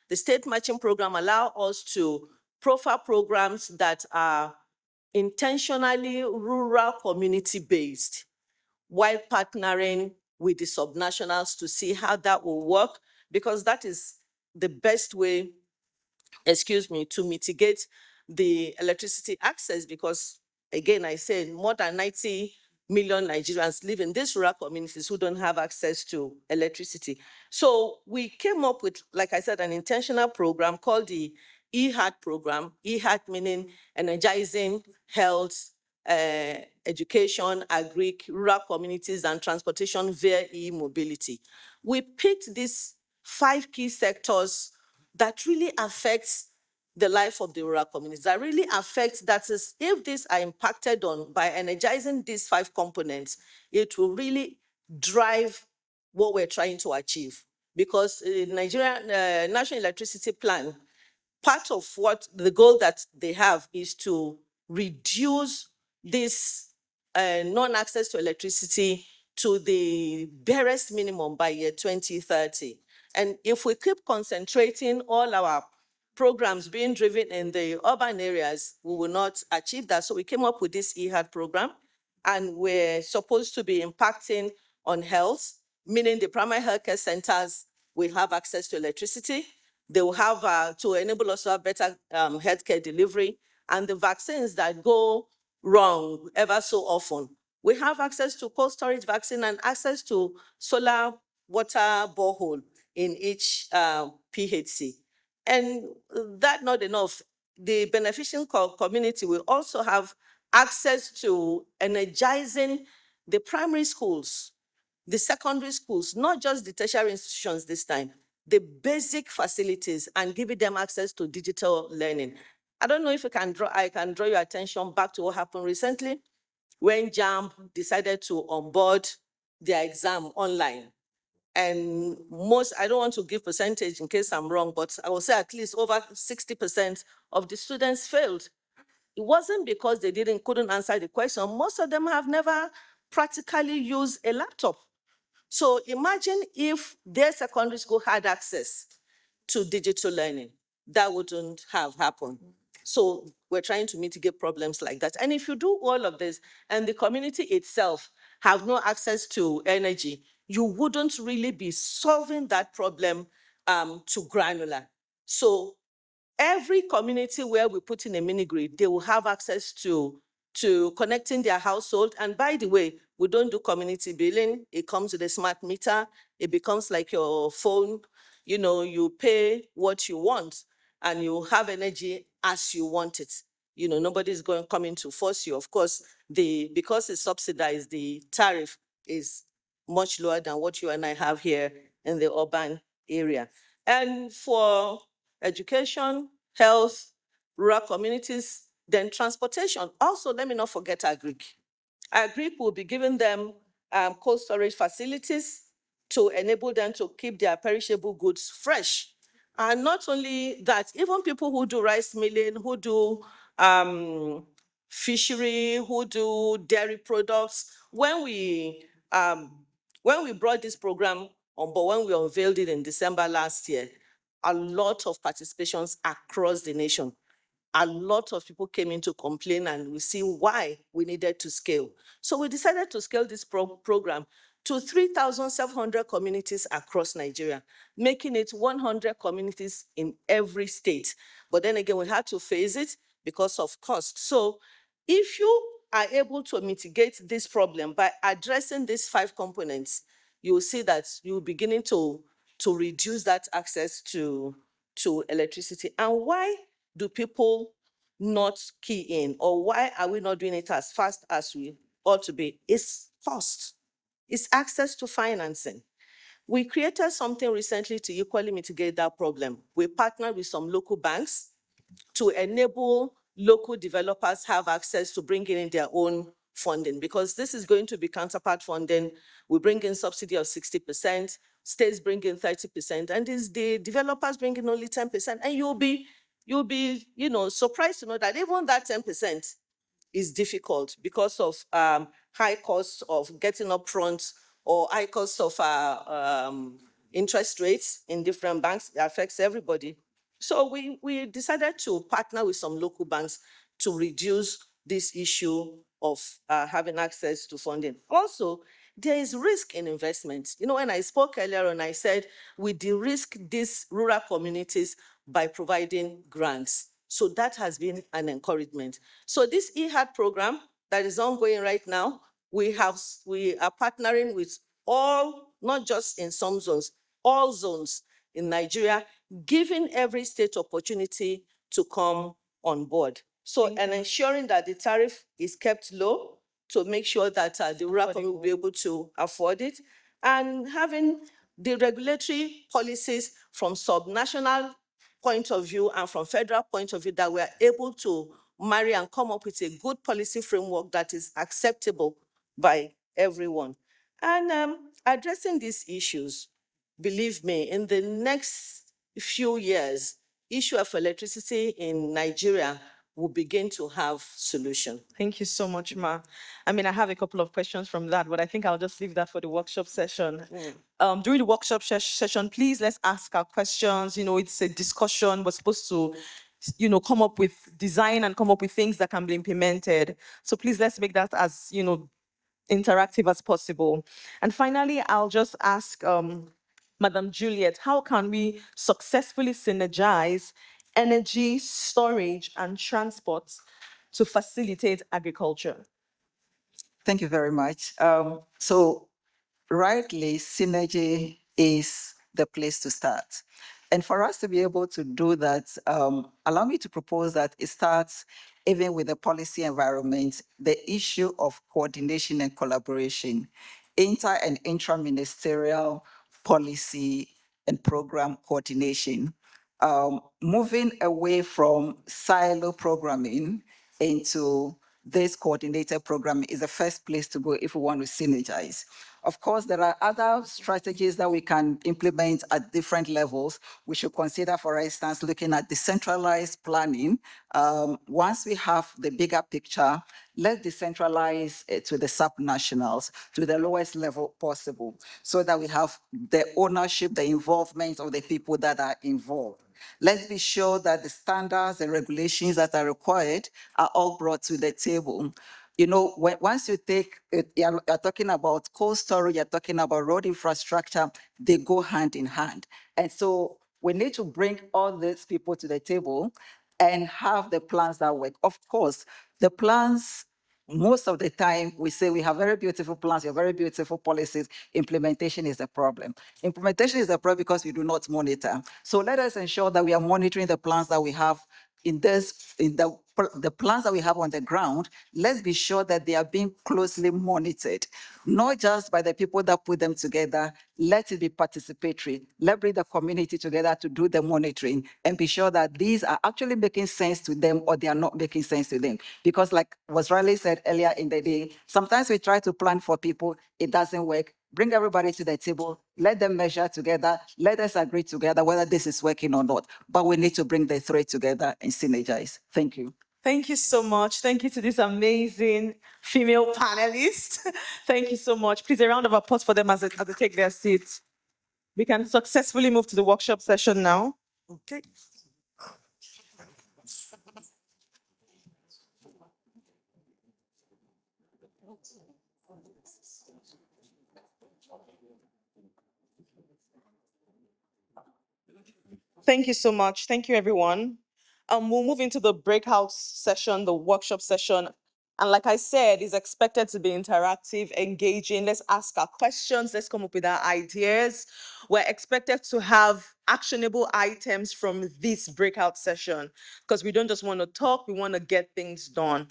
The state matching program allow us to profile programs that are intentionally rural community based, while partnering with the subnationals to see how that will work, because that is the best way, to mitigate the electricity access, because again, I said more than 90 million Nigerians live in these rural communities who don't have access to electricity. So we came up with, like I said, an intentional program called the EHAT program, EHAT meaning energizing health, education, agri, rural communities, and transportation via e-mobility. We picked these 5 key sectors that really affects the life of the rural communities, that really affects, that is, if these are impacted on by energizing these 5 components, it will really drive what we're trying to achieve. Because in Nigeria National Electricity Plan, part of what the goal that they have is to reduce this non-access to electricity to the barest minimum by year 2030. And if we keep concentrating all our programs being driven in the urban areas, we will not achieve that. So we came up with this EHAD program, and we're supposed to be impacting on health, meaning the primary healthcare centers will have access to electricity. They will have to enable us to have better healthcare delivery, and the vaccines that go wrong ever so often. We have access to cold storage vaccine and access to solar water borehole in each PHC. And that not enough, the beneficial community will also have access to energizing the primary schools, the secondary schools, not just the tertiary institutions this time, the basic facilities, and giving them access to digital learning. I don't know if I can draw your attention back to what happened recently when JAMB decided to onboard their exam online. And I don't want to give percentage in case I'm wrong, but I will say at least over 60% of the students failed. It wasn't because they couldn't answer the question. Most of them have never practically used a laptop. So imagine if their secondary school had access to digital learning. That wouldn't have happened. So we're trying to mitigate problems like that. And if you do all of this and the community itself have no access to energy, you wouldn't really be solving that problem to granular. So every community where we put in a mini grid, they will have access to connecting their household. And by the way, we don't do community billing. It comes with a smart meter. It becomes like your phone. You know, you pay what you want and you have energy as you want it. You know, nobody's coming to force you. Of course, because it's subsidized, the tariff is much lower than what you and I have here in the urban area. And for education, health, rural communities, then transportation. Also, let me not forget agric. Agric will be giving them cold storage facilities to enable them to keep their perishable goods fresh. And not only that, even people who do rice milling, who do fishery, who do dairy products, when we brought this program on board, when we unveiled it in December last year, a lot of participations across the nation. A lot of people came in to complain, and we see why we needed to scale. So we decided to scale this program to 3,700 communities across Nigeria, making it 100 communities in every state. But then again, we had to phase it because of cost. So if you are able to mitigate this problem by addressing these 5 components, you will see that you're beginning to reduce that access to electricity. And why do people not key in, or why are we not doing it as fast as we ought to be? It's cost. It's access to financing. We created something recently to equally mitigate that problem. We partnered with some local banks to enable local developers have access to bringing in their own funding, because this is going to be counterpart funding. We bring in subsidy of 60%, states bring in 30%, and the developers bring in only 10%. And you'll be surprised to know that even that 10% is difficult because of high costs of getting upfront, or high costs of interest rates in different banks. It affects everybody. So we decided to partner with some local banks to reduce this issue of having access to funding. Also, there is risk in investment. You know, when I spoke earlier on, I said we de-risk these rural communities by providing grants. So that has been an encouragement. So this EHAD program that is ongoing right now, we are partnering with all, not just in some zones, all zones in Nigeria, giving every state opportunity to come on board. So, and ensuring that the tariff is kept low to make sure that the rural community will be able to afford it, and having the regulatory policies from subnational point of view and from federal point of view, that we are able to marry and come up with a good policy framework that is acceptable by everyone. And addressing these issues, believe me, in the next few years, issue of electricity in Nigeria will begin to have solution. Thank you so much, Ma. I mean, I have a couple of questions from that, but I think I'll just leave that for the workshop session. During the workshop session, please, let's ask our questions. You know, it's a discussion. We're supposed to, come up with design and come up with things that can be implemented. So please, let's make that as, interactive as possible. And finally, I'll just ask Madam Juliet, how can we successfully synergize energy, storage, and transport to facilitate agriculture? Thank you very much. So rightly, synergy is the place to start. And for us to be able to do that, allow me to propose that it starts even with the policy environment, the issue of coordination and collaboration, inter and intra-ministerial policy and program coordination, moving away from silo programming into this coordinated program is the first place to go if we want to synergize. Of course, there are other strategies that we can implement at different levels. We should consider, for instance, looking at decentralized planning. Once we have the bigger picture, let's decentralize it to the subnationals, to the lowest level possible, so that we have the ownership, the involvement of the people that are involved. Let's be sure that the standards and regulations that are required are all brought to the table. You know, once you take, you're talking about cold storage, you're talking about road infrastructure, they go hand in hand. And so we need to bring all these people to the table and have the plans that work. Of course, the plans, most of the time we say we have very beautiful plans, we have very beautiful policies. Implementation is the problem. Implementation is the problem because we do not monitor. So let us ensure that we are monitoring the plans that we have in the plans that we have on the ground. Let's be sure that they are being closely monitored, not just by the people that put them together. Let it be participatory. Let's bring the community together to do the monitoring and be sure that these are actually making sense to them or they are not making sense to them. Because like was Riley said earlier in the day, sometimes we try to plan for people, it doesn't work. Bring everybody to the table, let them measure together, let us agree together whether this is working or not. But we need to bring the three together and synergize. Thank you. Thank you so much. Thank you to this amazing female panelist. Thank you so much. Please, a round of applause for them as they take their seats. We can successfully move to the workshop session now. Okay. Thank you so much. Thank you, everyone. We'll move into the breakout session, the workshop session. And like I said, it's expected to be interactive, engaging. Let's ask our questions. Let's come up with our ideas. We're expected to have actionable items from this breakout session because we don't just want to talk, we want to get things done.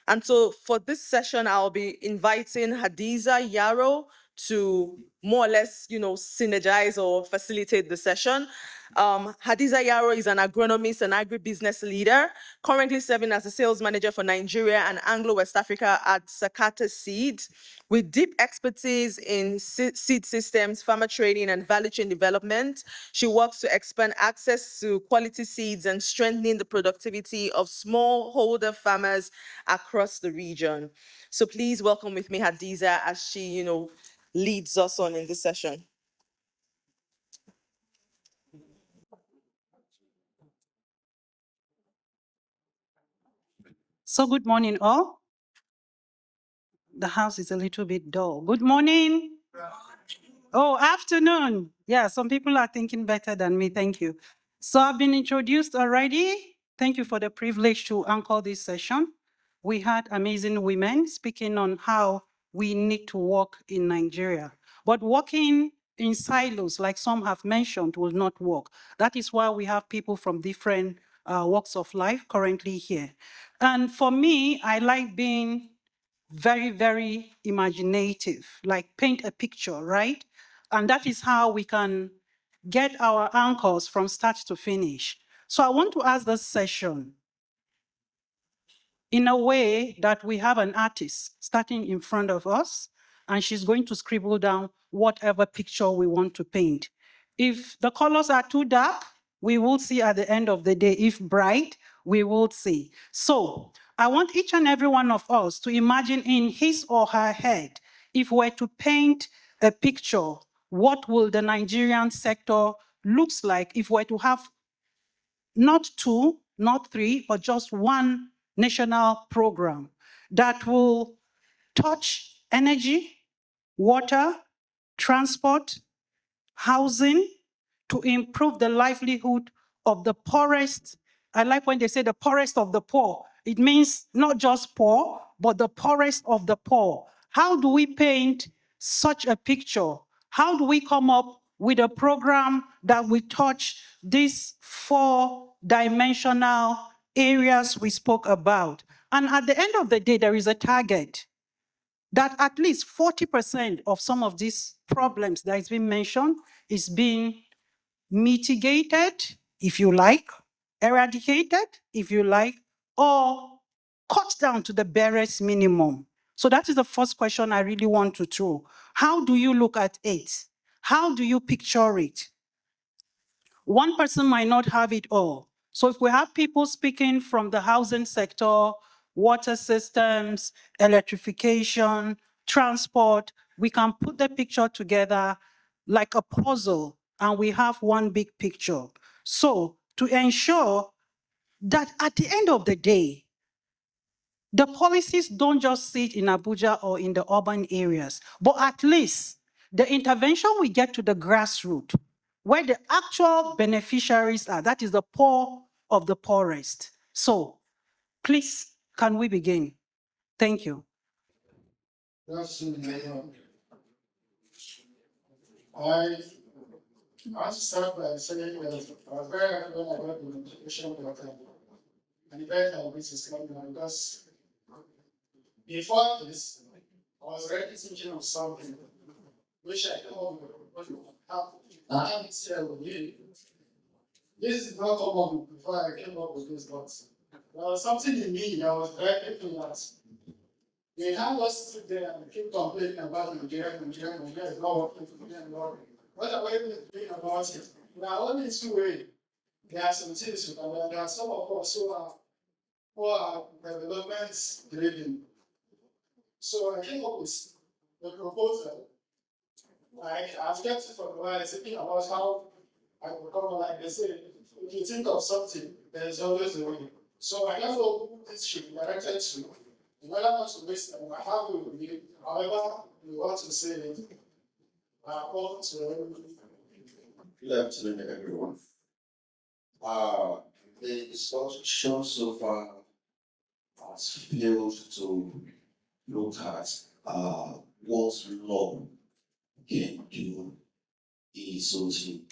And so for this session, I'll be inviting Hadiza Yaro to more or less, synergize or facilitate the session. Hadiza Yaro is an agronomist and agribusiness leader, currently serving as a sales manager for Nigeria and Anglo-West Africa at Sakata Seed. With deep expertise in seed systems, farmer training, and value chain development, she works to expand access to quality seeds and strengthening the productivity of smallholder farmers across the region. So please welcome with me Hadiza as she, leads us on in this session. So good morning, all. The house is a little bit dull. Good morning. Oh, afternoon. Yeah, some people are thinking better than me. Thank you. So I've been introduced already. Thank you for the privilege to anchor this session. We had amazing women speaking on how we need to work in Nigeria. But working in silos, like some have mentioned, will not work. That is why we have people from different walks of life currently here. And for me, I like being very, very imaginative, like paint a picture, right? And that is how we can get our anchors from start to finish. So I want to ask this session in a way that we have an artist starting in front of us, and she's going to scribble down whatever picture we want to paint. If the colors are too dark, we will see at the end of the day. If bright, we will see. So I want each and every one of us to imagine in his or her head, if we're to paint a picture, what will the Nigerian sector looks like if we're to have not two, not three, but just one national program that will touch energy, water, transport, housing, to improve the livelihood of the poorest. I like when they say the poorest of the poor. It means not just poor, but the poorest of the poor. How do we paint such a picture? How do we come up with a program that will touch these 4-dimensional areas we spoke about? And at the end of the day, there is a target that at least 40% of some of these problems that has been mentioned is being mitigated, if you like, eradicated, if you like, or cut down to the barest minimum. So that is the first question I really want to throw. How do you look at it? How do you picture it? One person might not have it all. So if we have people speaking from the housing sector, water systems, electrification, transport, we can put the picture together like a puzzle and we have one big picture. So to ensure that at the end of the day, the policies don't just sit in Abuja or in the urban areas, but at least the intervention we get to the grassroots, where the actual beneficiaries are, that is the poor of the poorest. So please, can we begin? Thank you. I want to start by saying that I was very happy when I got the notification that an event like this is coming on, because before this, I was already thinking of something which I came up with. I haven't shared with you. This is not common before I came up with this, but there was something in me that was very thinking that they had us sit there and keep complaining about Nigeria is not working for Nigeria, not working. What are we doing about it? There are only two ways. There are some things you can learn. There are some of us who are development driven. So I came up with the proposal. I've kept it for a while, thinking about how I could come, like they say, if you think of something, there's always a way. So I never know who this should be directed to. In order not to waste time, I have it with you. However, we want to say it. Open to everyone. Good afternoon, everyone. The discussion so far has failed to look at what law can do in society.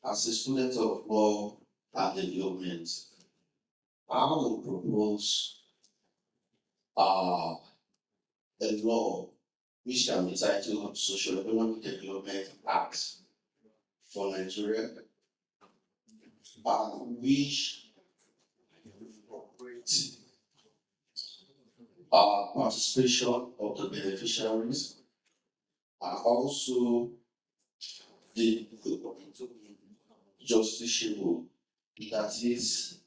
As a student of law and development, I will propose a law which can be titled Social Economic Development Act for Nigeria, which incorporates participation of the beneficiaries and also the justiciable. That is,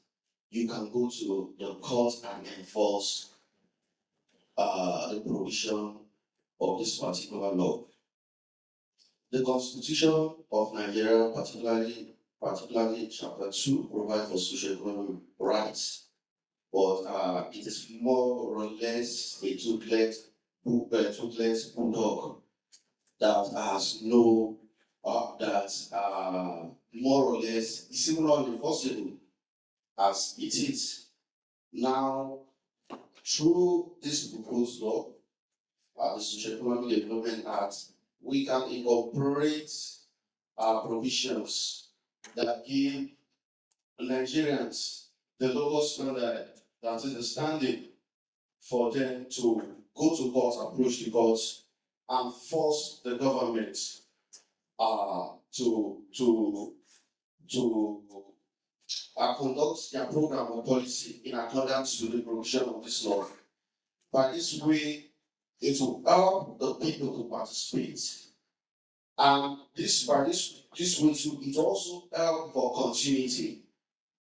you can go to the court and enforce the provision of this particular law. The Constitution of Nigeria, particularly Chapter 2, provides for socio-economic rights, but it is more or less a toothless bulldog that has no, more or less similarly enforceable as it is. Now, through this proposed law, the Socio-Economic Development Act, we can incorporate provisions that give Nigerians the lowest standard, that is the standing for them to go to court, approach the courts, and force the government to conduct their program or policy in accordance to the provision of this law. By this way, it will help the people to participate. And this way too, it also help for continuity.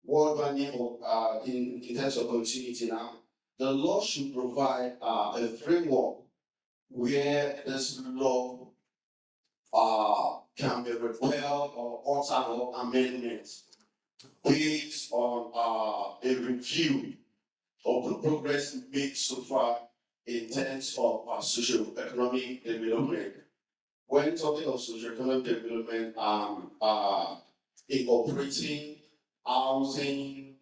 What I mean in terms of continuity now, the law should provide a framework where this law can be repealed or altered or amendment based on a review of the progress made so far in terms of socio-economic development. when talking of socioeconomic development, incorporating housing,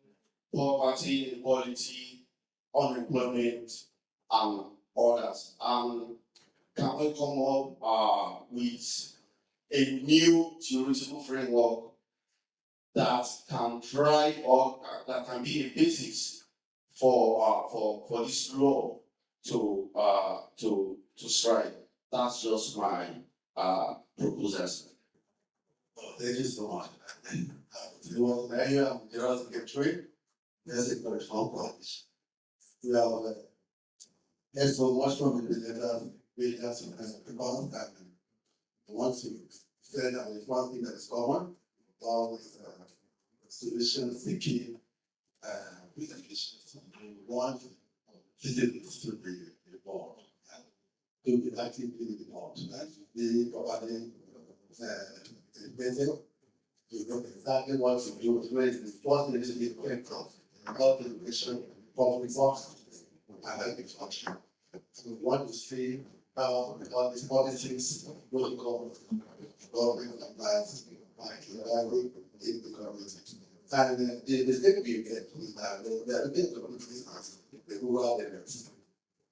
poverty, inequality, unemployment, and others. Can we come up with a new theoretical framework that can drive or that can be a basis for this law to strike? That's just my proposal. Thank you so much. It was an area of the get trade. There's a very strong college. We have there's so much from it that we have some kind of problem that once you say that there's one thing that is common, always solution seeking with ambitions. One is to be involved, to be actively involved, and be providing better. You know exactly what to do to raise the first initiative of health education, public works, and agriculture. So we want to see how all these policies will go government applies like in the community. And the thing we get is that there are big communities as the rural areas.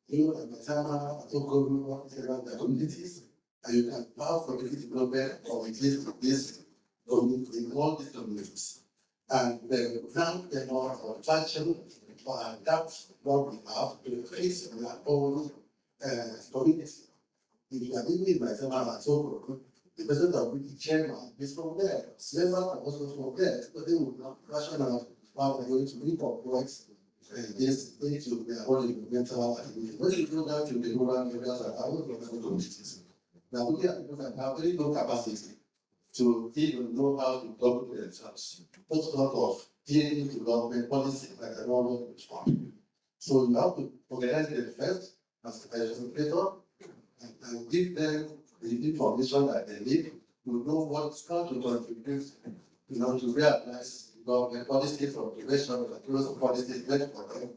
You know, the Matama, Togo, the communities, and you can have community development or at least this community in all these communities. And the ground tenor of fashion or adapt what we have to face our own community. If you can even my Matama, Togo, the president of the chairman is from there. Members are also from there, but they will not rational how they're going to incorporate this into their own mental activity. When you go down to the rural areas and our local communities, now we have people that have very low capacity to even know how to talk to themselves. Let's talk of dealing with government policy like I don't know which one. So you have to organize them first as a facilitator and give them the information that they need to know what's how to contribute, you know, to realize government policy for prevention of the policy meant for them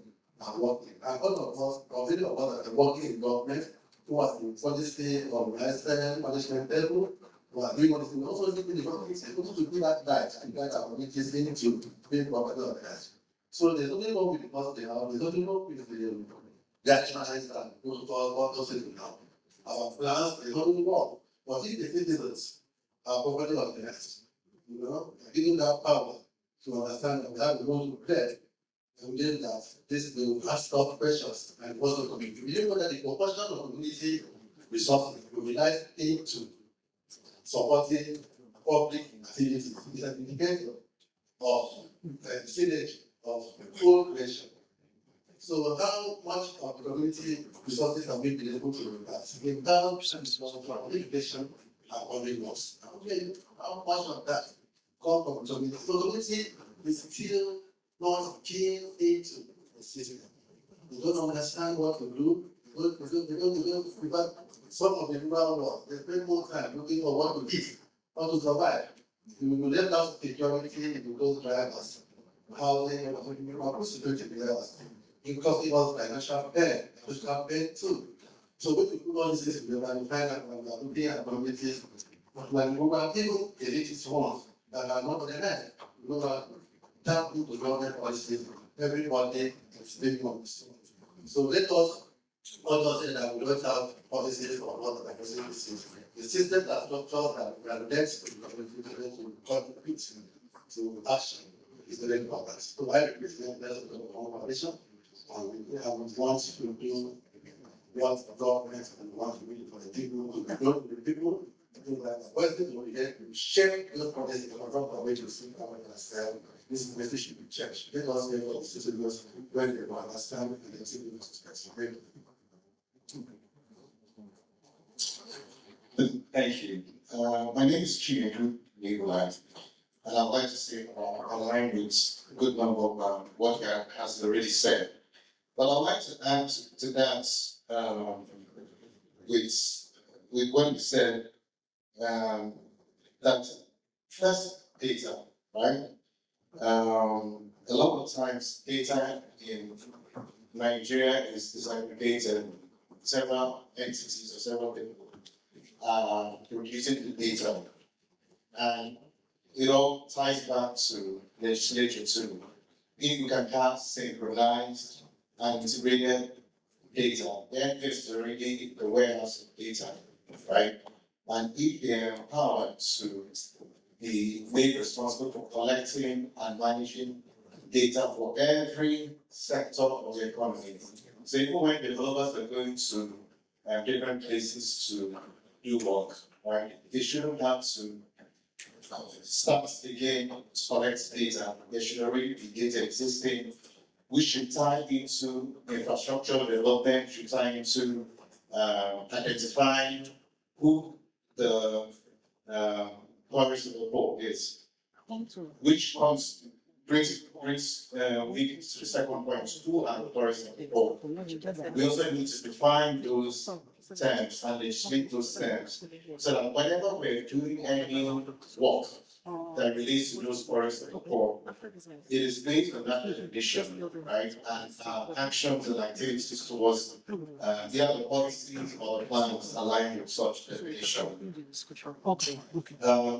and working. And all of us, or many of us are working in government who are in policy or management level, who are doing policy, also need the government to do that diet and guide our communities into being properly organized. So there's only one with the policy now, there's only one with the rationalized and those things now. Our plans, they don't work. But if the citizens are properly organized, you know, giving that power to understand that we have a role to play, and then that this will ask tough questions and also community. We know that the proportion of community resources will be lies into supporting public activities is an indicator of synergy of co-creation. So how much of the community resources have we been able to invest in terms of education and public works? Okay, how much of that come from the community? So the community is still not keen into the system. They don't understand what to do. They don't some of the rural world, they spend more time looking for what to eat, how to survive. You will let out security in those drivers, housing, and security drivers. Because it was financial pain, financial pain too. So when you put all these things together, you find that we are looking at communities, when we are even elitist ones that are not organized, we are tap into government policies, everybody is living on this. So let us not say that we don't have policies or not the policies. The system that structures that we are next to contribute to action is very important. So I represent the coalition. And we want to do what the government and want to do for the people, to do with the people, to do that. What's the we get to share those policies and from the way to see how we understand this message should be changed. Let us get all the citizens when they understand and the citizens expect. Thank you. My name is Chinedu Nikolai, and I'd like to say align with a good number of what God has already said. But I'd like to add to that with what you said, that first data, right? A lot of times data in Nigeria is disaggregated several entities or several people. producing the data. And it all ties back to legislature too. If we can have synchronized and integrated data, then there's already the warehouse of data, right? And if they're empowered to be made responsible for collecting and managing data for every sector of the economy. So even when developers are going to different places to do work, right, they shouldn't have to start again to collect data. There should already be data existing. We should tie into infrastructure development, should tie into identifying who the poorest of the poor is, which brings me to the second point: who are the poorest of the poor? We also need to define those terms and legislate those terms so that whenever we're doing any work that relates to those poorest of the poor, it is based on that definition, right? And actions and activities towards the other policies or plans aligned with such definition.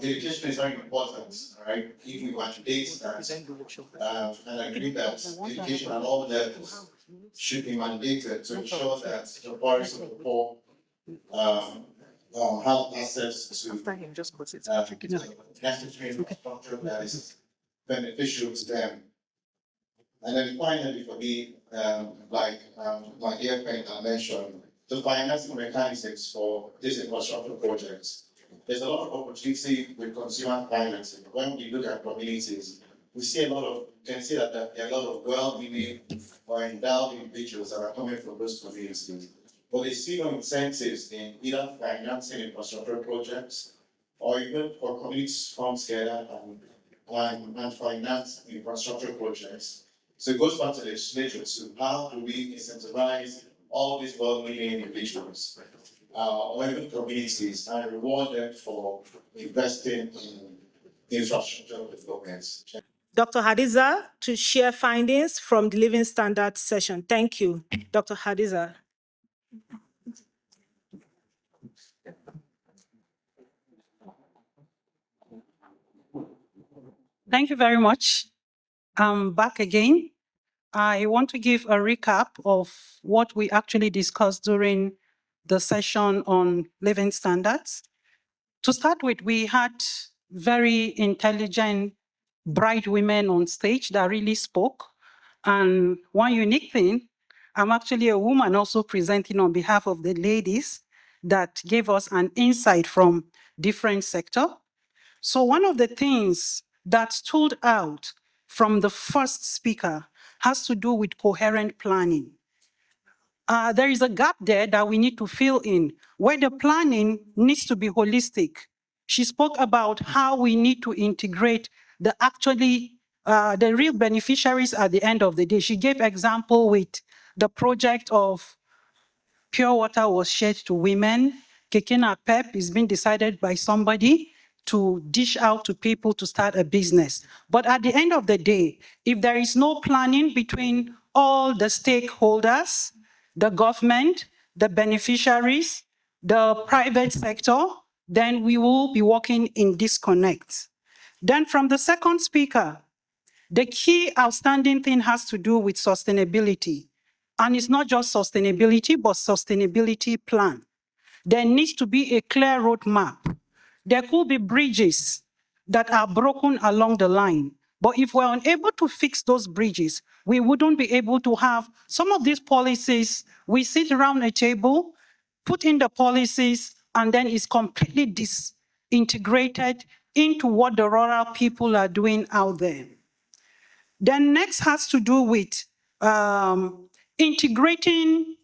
Education is very important, right? If we want to date that, and I agree that education at all levels should be mandated to ensure that the poorest of the poor have access to necessary infrastructure that is beneficial to them. And then finally, for me, my dear friend mentioned, the financing mechanisms for these infrastructure projects. There's a lot of opportunity with consumer financing. When we look at communities, we see can see that there are a lot of well-meaning or endowed individuals that are coming from those communities. But they see no incentives in either financing infrastructure projects or even for communities to come together and finance infrastructure projects. So it goes back to the legislature to how do we incentivize all these well-meaning individuals or even communities and reward them for investing in infrastructure developments. Dr. Hadiza to share findings from the Living Standards session. Thank you, Dr. Hadiza. Thank you very much. I'm back again. I want to give a recap of what we actually discussed during the session on living standards. To start with, we had very intelligent, bright women on stage that really spoke. And one unique thing, I'm actually a woman also presenting on behalf of the ladies that gave us an insight from different sectors. So one of the things that stood out from the first speaker has to do with coherent planning. There is a gap there that we need to fill in, where the planning needs to be holistic. She spoke about how we need to integrate the real beneficiaries at the end of the day. She gave example with the project of pure water was shared to women. Kekena PEP is being decided by somebody to dish out to people to start a business. But at the end of the day, if there is no planning between all the stakeholders, the government, the beneficiaries, the private sector, then we will be working in disconnect. Then from the second speaker, the key outstanding thing has to do with sustainability. And it's not just sustainability, but sustainability plan. There needs to be a clear roadmap. There could be bridges that are broken along the line. But if we're unable to fix those bridges, we wouldn't be able to have some of these policies. We sit around a table, put in the policies, and then it's completely disintegrated into what the rural people are doing out there. Then next has to do with integrating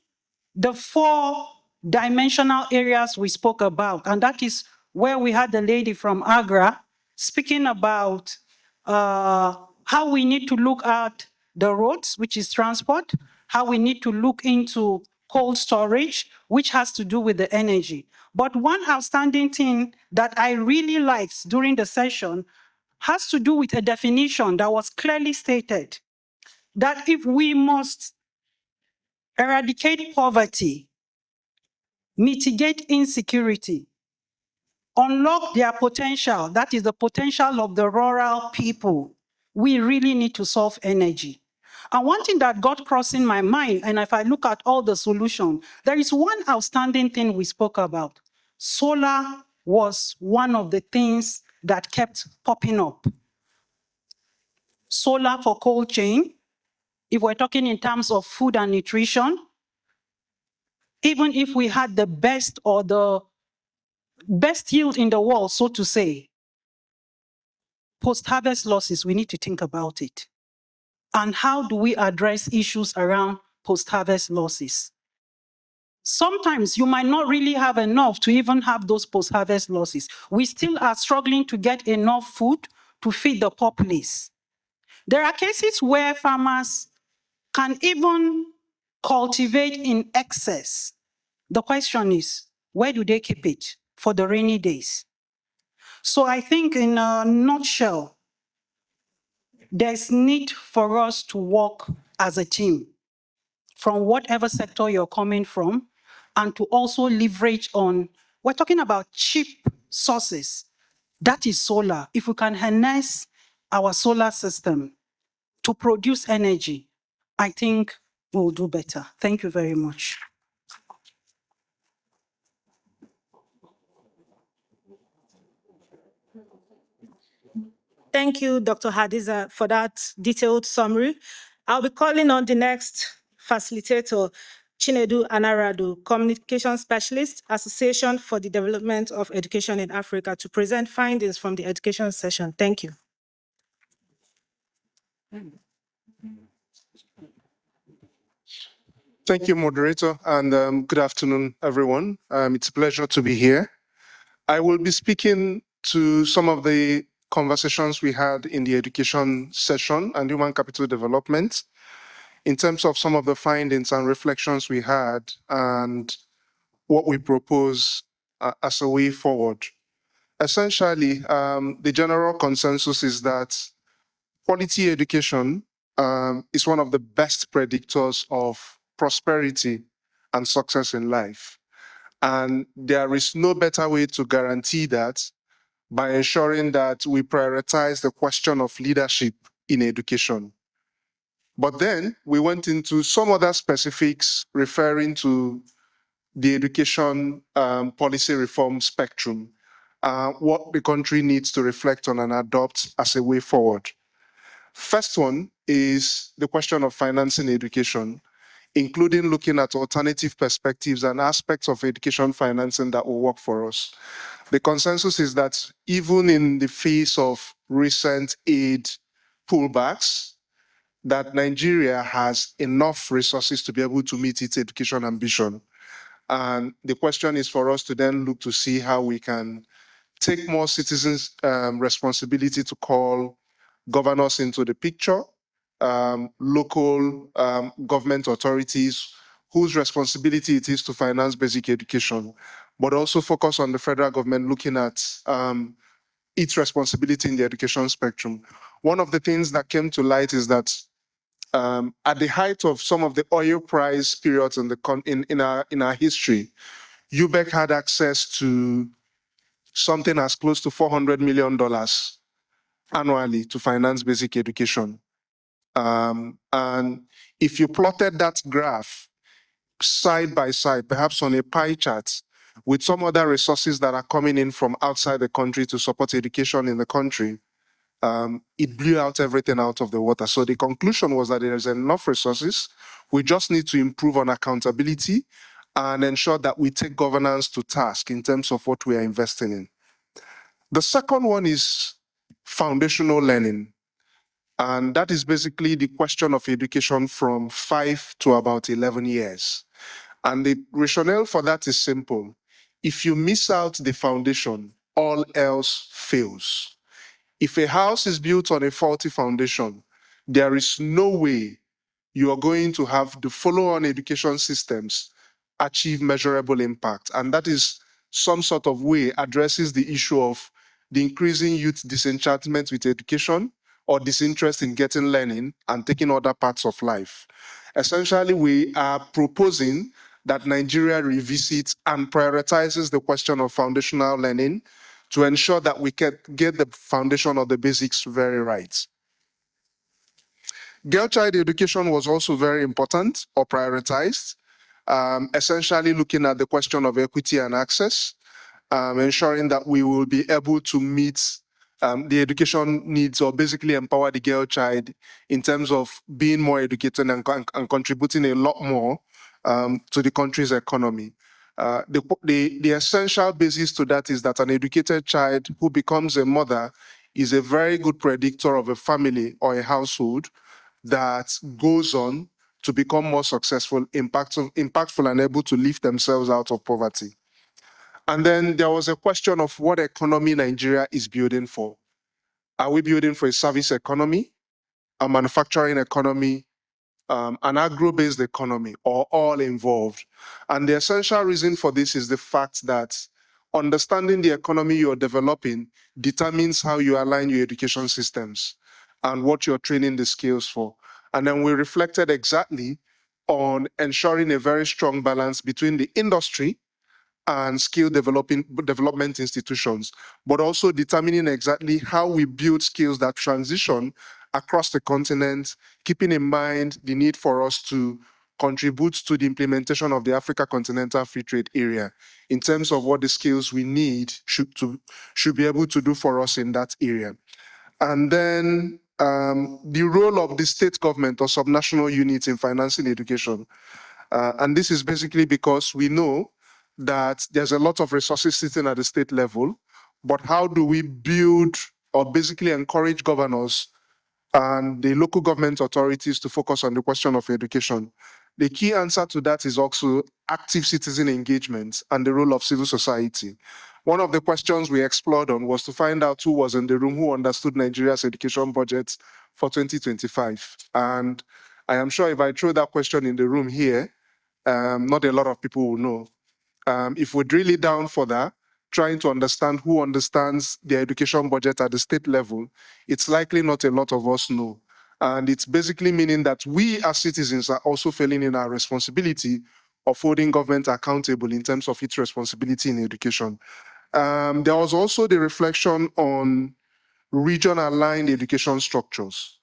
the 4-dimensional areas we spoke about. And that is where we had the lady from Agra speaking about how we need to look at the roads, which is transport, how we need to look into cold storage, which has to do with the energy. But one outstanding thing that I really liked during the session has to do with a definition that was clearly stated, that if we must eradicate poverty, mitigate insecurity, unlock their potential, that is the potential of the rural people, we really need to solve energy. And one thing that got crossing my mind, and if I look at all the solutions, there is one outstanding thing we spoke about. Solar was one of the things that kept popping up. Solar for cold chain, if we're talking in terms of food and nutrition, even if we had the best or the best yield in the world, so to say, post-harvest losses, we need to think about it. And how do we address issues around post-harvest losses? Sometimes you might not really have enough to even have those post-harvest losses. We still are struggling to get enough food to feed the populace. There are cases where farmers can even cultivate in excess. The question is, where do they keep it for the rainy days? So I think in a nutshell, there's need for us to work as a team from whatever sector you're coming from, and to also leverage on, we're talking about cheap sources. That is solar. If we can harness our solar system to produce energy, I think we'll do better. Thank you very much. Thank you, Dr. Hadiza, for that detailed summary. I'll be calling on the next facilitator, Chinedu Anaradu, Communication Specialist, Association for the Development of Education in Africa, to present findings from the education session. Thank you. Thank you, moderator, and good afternoon, everyone. It's a pleasure to be here. I will be speaking to some of the conversations we had in the education session and human capital development in terms of some of the findings and reflections we had and what we propose as a way forward. Essentially, the general consensus is that quality education is one of the best predictors of prosperity and success in life. And there is no better way to guarantee that by ensuring that we prioritize the question of leadership in education. But then we went into some other specifics referring to the education policy reform spectrum, what the country needs to reflect on and adopt as a way forward. First one is the question of financing education, including looking at alternative perspectives and aspects of education financing that will work for us. The consensus is that even in the face of recent aid pullbacks, that Nigeria has enough resources to be able to meet its education ambition. And the question is for us to then look to see how we can take more citizens' responsibility to call governors into the picture, local government authorities whose responsibility it is to finance basic education, but also focus on the federal government looking at its responsibility in the education spectrum. One of the things that came to light is that at the height of some of the oil price periods in our history, UBEC had access to something as close to $400 million annually to finance basic education. And if you plotted that graph side by side, perhaps on a pie chart, with some other resources that are coming in from outside the country to support education in the country, it blew out everything out of the water. So the conclusion was that there is enough resources. We just need to improve on accountability and ensure that we take governance to task in terms of what we are investing in. The second one is foundational learning. And that is basically the question of education from 5 to about 11 years. And the rationale for that is simple. If you miss out the foundation, all else fails. If a house is built on a faulty foundation, there is no way you are going to have the follow-on education systems achieve measurable impact. And that is some sort of way addresses the issue of the increasing youth disenchantment with education or disinterest in getting learning and taking other parts of life. Essentially, we are proposing that Nigeria revisits and prioritizes the question of foundational learning to ensure that we can get the foundation or the basics very right. Girl child education was also very important or prioritized, essentially looking at the question of equity and access, ensuring that we will be able to meet the education needs or basically empower the girl child in terms of being more educated and contributing a lot more to the country's economy. The essential basis to that is that an educated child who becomes a mother is a very good predictor of a family or a household that goes on to become more successful, impactful, and able to lift themselves out of poverty. And then there was a question of what economy Nigeria is building for. Are we building for a service economy, a manufacturing economy, an agro-based economy, or all involved? And the essential reason for this is the fact that understanding the economy you're developing determines how you align your education systems and what you're training the skills for. And then we reflected exactly on ensuring a very strong balance between the industry and skill development institutions, but also determining exactly how we build skills that transition across the continent, keeping in mind the need for us to contribute to the implementation of the Africa Continental Free Trade Area in terms of what the skills we need should be able to do for us in that area. And then the role of the state government or subnational units in financing education. And this is basically because we know that there's a lot of resources sitting at the state level, but how do we build or basically encourage governors and the local government authorities to focus on the question of education? The key answer to that is also active citizen engagement and the role of civil society. One of the questions we explored on was to find out who was in the room who understood Nigeria's education budget for 2025. And I am sure if I throw that question in the room here, not a lot of people will know. If we drill it down further, trying to understand who understands the education budget at the state level, it's likely not a lot of us know. And it's basically meaning that we as citizens are also failing in our responsibility of holding government accountable in terms of its responsibility in education. There was also the reflection on region-aligned education structures.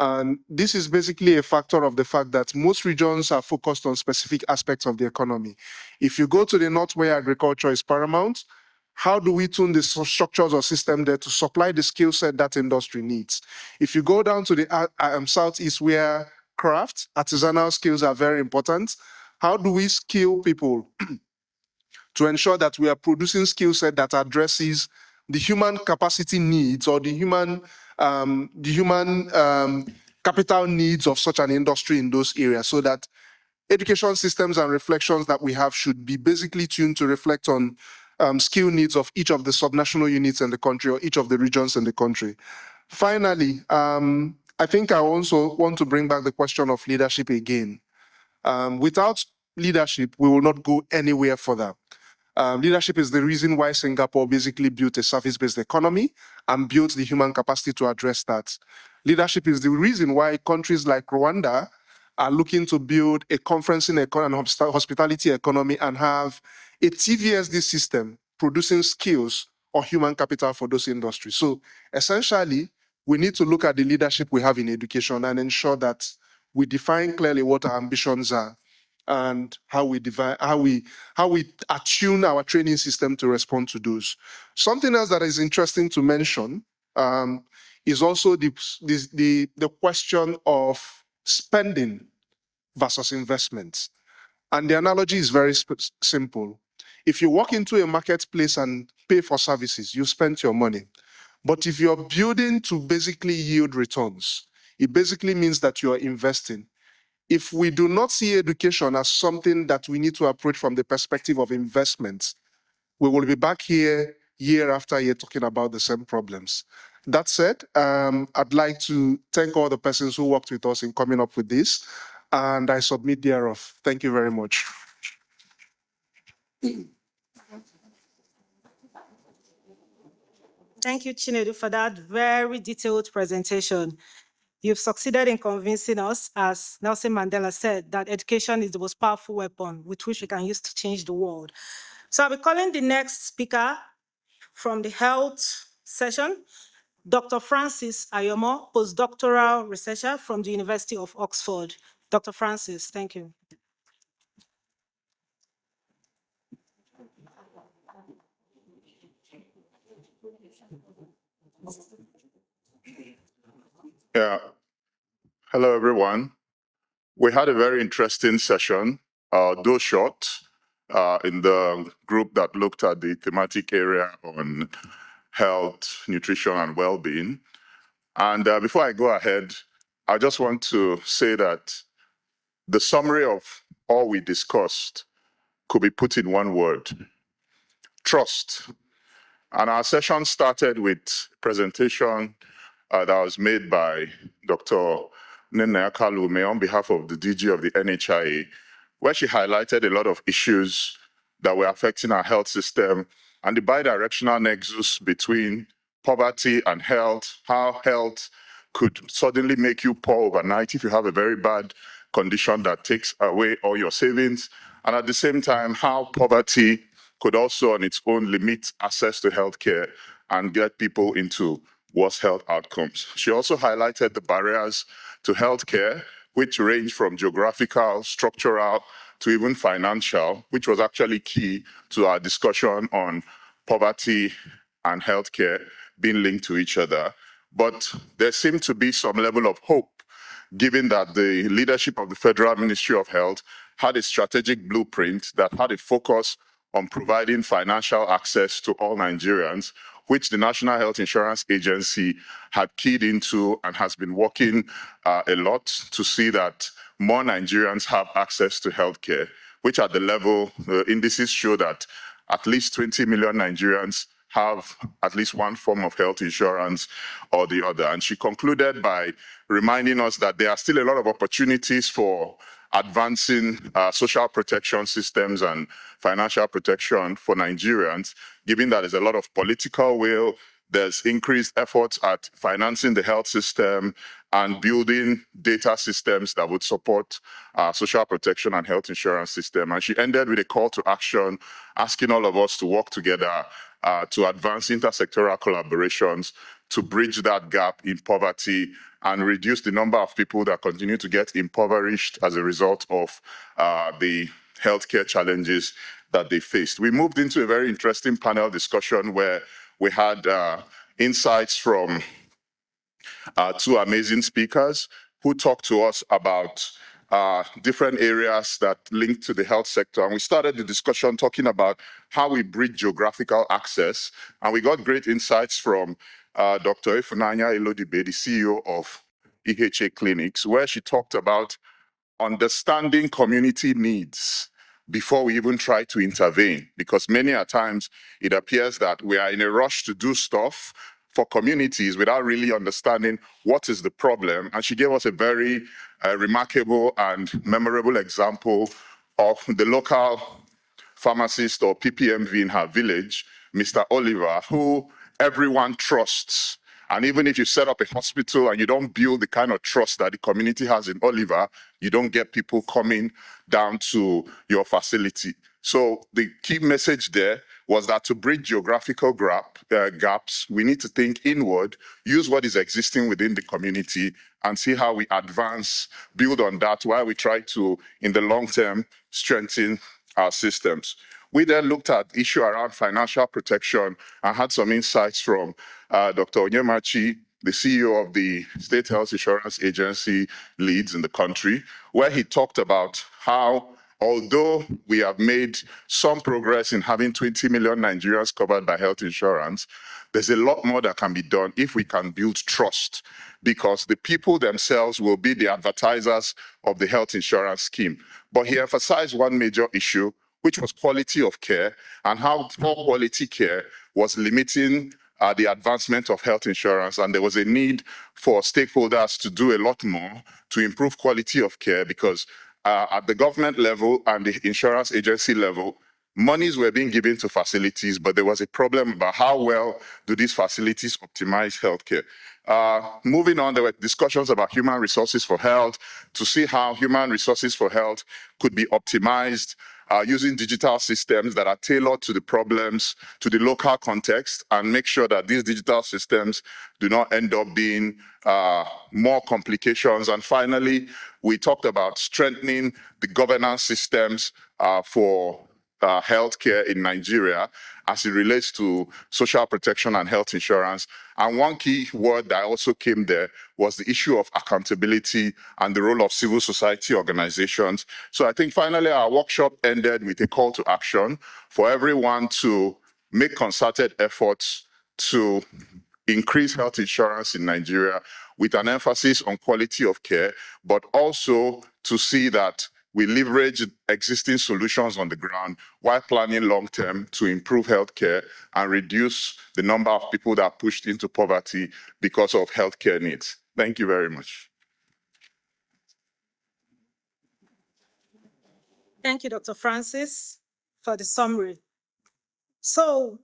And this is basically a factor of the fact that most regions are focused on specific aspects of the economy. If you go to the north where agriculture is paramount, how do we tune the structures or system there to supply the skill set that industry needs? If you go down to the southeast where craft, artisanal skills are very important, how do we skill people to ensure that we are producing skill set that addresses the human capacity needs or the human capital needs of such an industry in those areas, so that education systems and reflections that we have should be basically tuned to reflect on skill needs of each of the subnational units in the country or each of the regions in the country. Finally, I think I also want to bring back the question of leadership again. Without leadership, we will not go anywhere further. Leadership is the reason why Singapore basically built a service-based economy and built the human capacity to address that. Leadership is the reason why countries like Rwanda are looking to build a conferencing and hospitality economy and have a TVSD system producing skills or human capital for those industries. So essentially, we need to look at the leadership we have in education and ensure that we define clearly what our ambitions are and how we attune our training system to respond to those. Something else that is interesting to mention is also the question of spending versus investment. And the analogy is very simple. If you walk into a marketplace and pay for services, you spend your money. But if you're building to basically yield returns, it basically means that you're investing. If we do not see education as something that we need to approach from the perspective of investment, we will be back here year after year talking about the same problems. That said, I'd like to thank all the persons who worked with us in coming up with this, and I submit thereof. Thank you very much. Thank you, Chinedu, for that very detailed presentation. You've succeeded in convincing us, as Nelson Mandela said, that education is the most powerful weapon with which we can use to change the world. So I'll be calling the next speaker from the health session, Dr. Francis Ayomo, postdoctoral researcher from the University of Oxford. Dr. Francis, thank you. Yeah. Hello, everyone. We had a very interesting session, though short, in the group that looked at the thematic area on health, nutrition, and well-being. And before I go ahead, I just want to say that the summary of all we discussed could be put in one word: trust. And our session started with a presentation that was made by Dr. Nene Kalume on behalf of the DG of the NHIA, where she highlighted a lot of issues that were affecting our health system and the bidirectional nexus between poverty and health, how health could suddenly make you poor overnight if you have a very bad condition that takes away all your savings, and at the same time, how poverty could also on its own limit access to healthcare and get people into worse health outcomes. She also highlighted the barriers to healthcare, which range from geographical, structural, to even financial, which was actually key to our discussion on poverty and healthcare being linked to each other. But there seemed to be some level of hope, given that the leadership of the Federal Ministry of Health had a strategic blueprint that had a focus on providing financial access to all Nigerians, which the National Health Insurance Agency had keyed into and has been working a lot to see that more Nigerians have access to healthcare, which at the level, the indices show that at least 20 million Nigerians have at least one form of health insurance or the other. And she concluded by reminding us that there are still a lot of opportunities for advancing social protection systems and financial protection for Nigerians, given that there's a lot of political will, there's increased efforts at financing the health system and building data systems that would support social protection and health insurance system. And she ended with a call to action, asking all of us to work together to advance intersectoral collaborations to bridge that gap in poverty and reduce the number of people that continue to get impoverished as a result of the healthcare challenges that they faced. We moved into a very interesting panel discussion where we had insights from two amazing speakers who talked to us about different areas that link to the health sector. And we started the discussion talking about how we bridge geographical access. And we got great insights from Dr. Ifunanya Elodibe, the CEO of EHA Clinics, where she talked about understanding community needs before we even try to intervene, because many a times it appears that we are in a rush to do stuff for communities without really understanding what is the problem. And she gave us a very remarkable and memorable example of the local pharmacist or PPMV in her village, Mr. Oliver, who everyone trusts. And even if you set up a hospital and you don't build the kind of trust that the community has in Oliver, you don't get people coming down to your facility. So the key message there was that to bridge geographical gaps, we need to think inward, use what is existing within the community, and see how we advance, build on that, while we try to, in the long term, strengthen our systems. We then looked at the issue around financial protection and had some insights from Dr. Onyemachi, the CEO of the State Health Insurance Agency leads in the country, where he talked about how, although we have made some progress in having 20 million Nigerians covered by health insurance, there's a lot more that can be done if we can build trust, because the people themselves will be the advertisers of the health insurance scheme. But he emphasized one major issue, which was quality of care, and how poor quality care was limiting the advancement of health insurance. And there was a need for stakeholders to do a lot more to improve quality of care, because at the government level and the insurance agency level, monies were being given to facilities, but there was a problem about how well do these facilities optimize healthcare. Moving on, there were discussions about human resources for health, to see how human resources for health could be optimized using digital systems that are tailored to the problems, to the local context, and make sure that these digital systems do not end up being more complications. And finally, we talked about strengthening the governance systems for healthcare in Nigeria as it relates to social protection and health insurance. And one key word that also came there was the issue of accountability and the role of civil society organizations. So I think finally our workshop ended with a call to action for everyone to make concerted efforts to increase health insurance in Nigeria with an emphasis on quality of care, but also to see that we leverage existing solutions on the ground while planning long-term to improve healthcare and reduce the number of people that are pushed into poverty because of healthcare needs. Thank you very much. Thank you, Dr. Francis, for the summary. So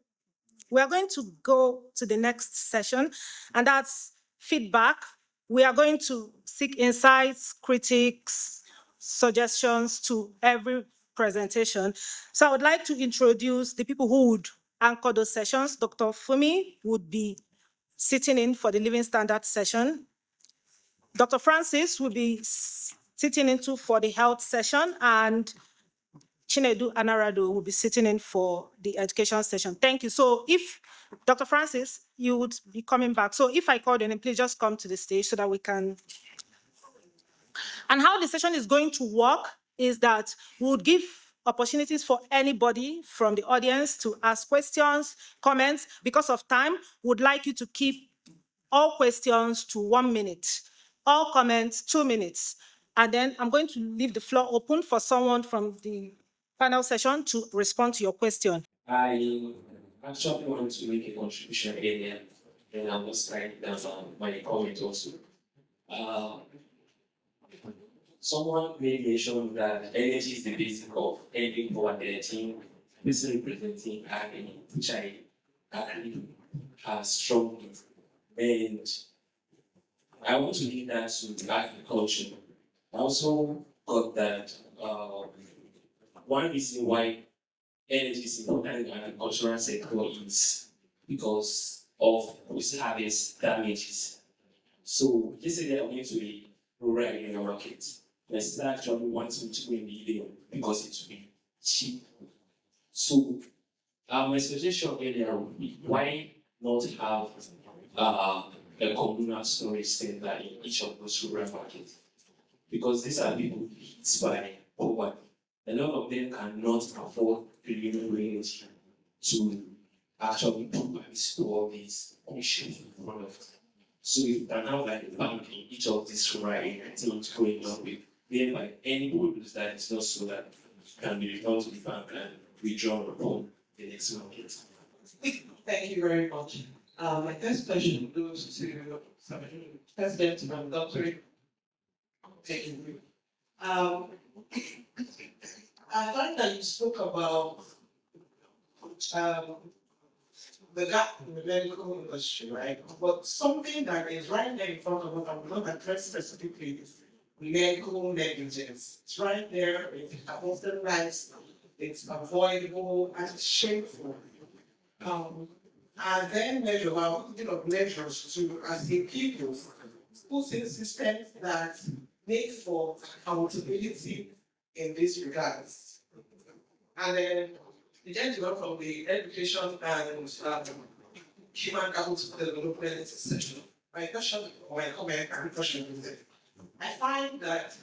we are going to go to the next session, and that's feedback. We are going to seek insights, critiques, suggestions to every presentation. So I would like to introduce the people who would anchor those sessions. Dr. Fumi would be sitting in for the Living Standard session. Dr. Francis will be sitting in for the health session, and Chinedu Anarado will be sitting in for the education session. Thank you. So if, Dr. Francis, you would be coming back. So if I call your name, please just come to the stage so that we can. And how the session is going to work is that we would give opportunities for anybody from the audience to ask questions, comments. Because of time, would like you to keep all questions to 1 minute, all comments 2 minutes. And then I'm going to leave the floor open for someone from the panel session to respond to your question. I actually want to make a contribution earlier, and I was writing down my comment also. Someone made mention that energy is the basic of ending poverty. This is representing agony, which I agree strongly. And I want to link that to agriculture. I also got that one reason why energy is important in the agricultural sector is because of post-harvest damages. So this is I'm going to be rural area market. My sister actually wants me to go in the because it will be cheap. So my suggestion earlier would be why not have a communal storage center in each of those rural markets? Because these are people hit by poverty. A lot of them cannot afford renewable energy to actually provide all these issues products. So you can have like a bank in each of these rural areas going on with thereby any produce that is not solar can be returned to the bank and withdrawn upon the next market. Thank you very much. My first question goes to President and Dr. Thank you. I find that you spoke about the gap in the medical industry, right? But something that is right there in front of us, and we're not addressed specifically, is medical negligence. It's right there, it's hospitalized, it's avoidable, and it's shameful. And then measure, measures to, as a people, put in systems that make for accountability in this regards. And then the gentleman from the education and human capital development section, my question, or my comment and question is that I find that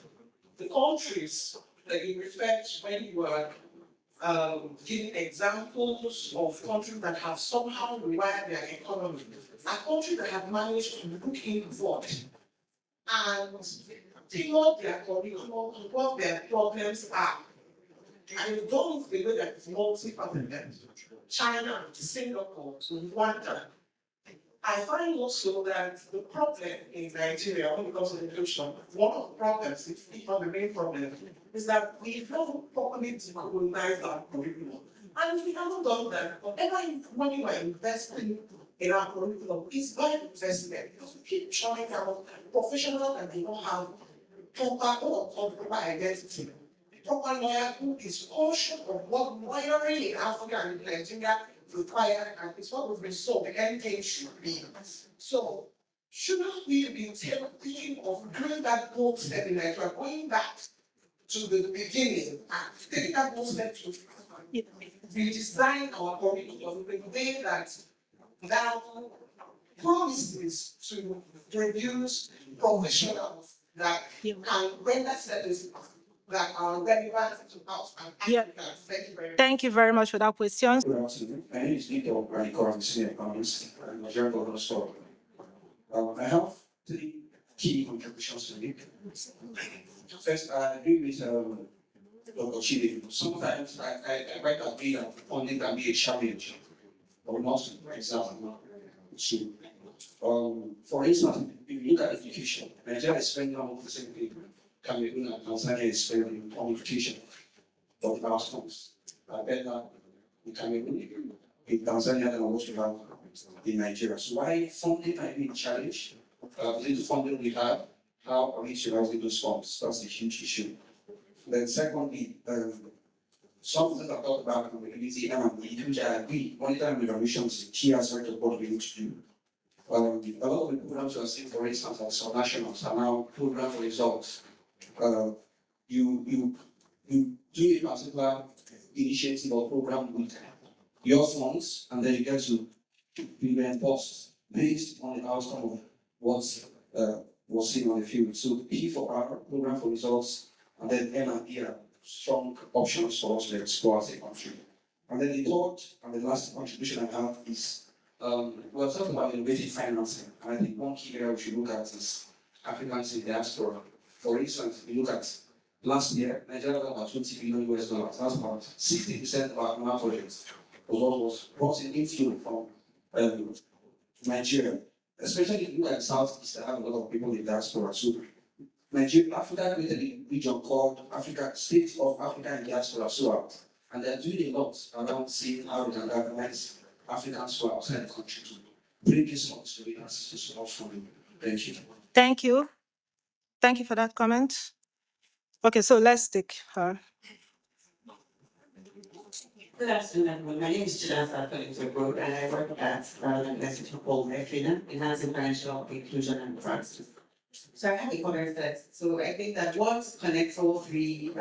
the countries that you refer to when you are giving examples of countries that have somehow rewired their economy, are countries that have managed to look inward and tailor their curriculum to what their problems are. And don't the way that it's multi-faceted. China, Singapore, Rwanda. I find also that the problem in Nigeria, when it comes to education, one of the problems, if not the main problem, is that we don't properly decolonize our curriculum. And we haven't done that. Whatever money we're investing in our curriculum is by investment, because we keep trying out professionals that do not have proper or proper identity. proper livelihood is portion of what wiring in Africa and Nigeria require, and it's what we've been sold the end game should be. So, shouldn't we be thinking of doing that whole step in Nigeria, going back to the beginning and taking that whole step to redesign our curriculum in a way that now promises to produce professionals that can render services that are relevant to us and Africans. Thank you very much. Thank you very much for that question. Good afternoon. My name is Nico, I'm currently senior economist and Nigerian government store. I have three key contributions to make. First, I agree with Dr. Chidi. Sometimes I might agree that funding can be a challenge, but not, for example, for instance, if you look at education, Nigeria is spending almost the same thing. Cameroon and Tanzania is spending on education for the last months. I bet that in Cameroon, in Tanzania, and what we have in Nigeria. So why funding might be a challenge? The little funding we have, how are we utilizing those funds? That's a huge issue. Then secondly, something that I talked about in the community, which I agree, monitoring and evaluation is a key aspect of what we need to do. A lot of the programs you are seeing, for instance, like subnationals are now program results. You do a particular initiative or program with your funds, and then you get to be reinforced based on the outcome of what's was seen on the field. So P for R, program for results, and then M and E are strong options for us to explore as a country. And then the third and the last contribution I have is we're talking about innovative financing. And I think one key area we should look at is Africans in diaspora. For instance, if you look at last year, Nigeria got about $20 billion US. That's about 60% of our annual projects. What was brought in inflow from Nigeria, especially if you look at the Southeast, that have a lot of people in diaspora. So Nigeria, Africa created a region called Africa, States of Africa and Diaspora, SOAP, and they're doing a lot around seeing how we can organize Africans who are outside the country to bring these funds to the assistance of funding. Thank you. Thank you. Thank you for that comment. Okay, so let's take her. Good afternoon. My name is Chinasa Road, and I work at the University of Bolivia, enhancing financial inclusion and trust. So I have a comment first. So I think that what connects all three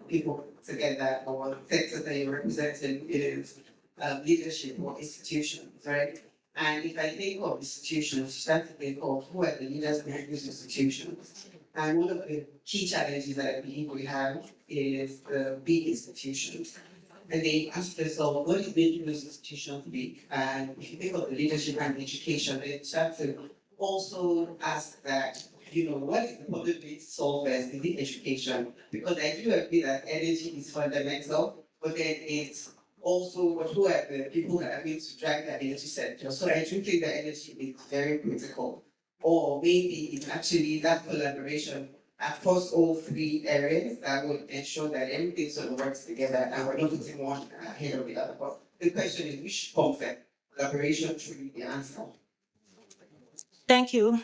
people together, or sectors that you're representing, is leadership or institutions, right? And if I think of institutions, you start to think of who are the leaders behind these institutions. And one of the key challenges that I believe we have is the big institutions. And they ask themselves, what is making those institutions big? And if you think of the leadership and education, they start to also ask that, what is the problem we need to solve first? Is it education? Because I do agree that energy is fundamental, but then it's also who are the people that are going to drive the energy sector. So I do think that energy is very critical. Or maybe it's actually that collaboration across all three areas that would ensure that everything sort of works together and we're not putting one ahead of the other. But the question is, which form collaboration should be the answer? Thank you.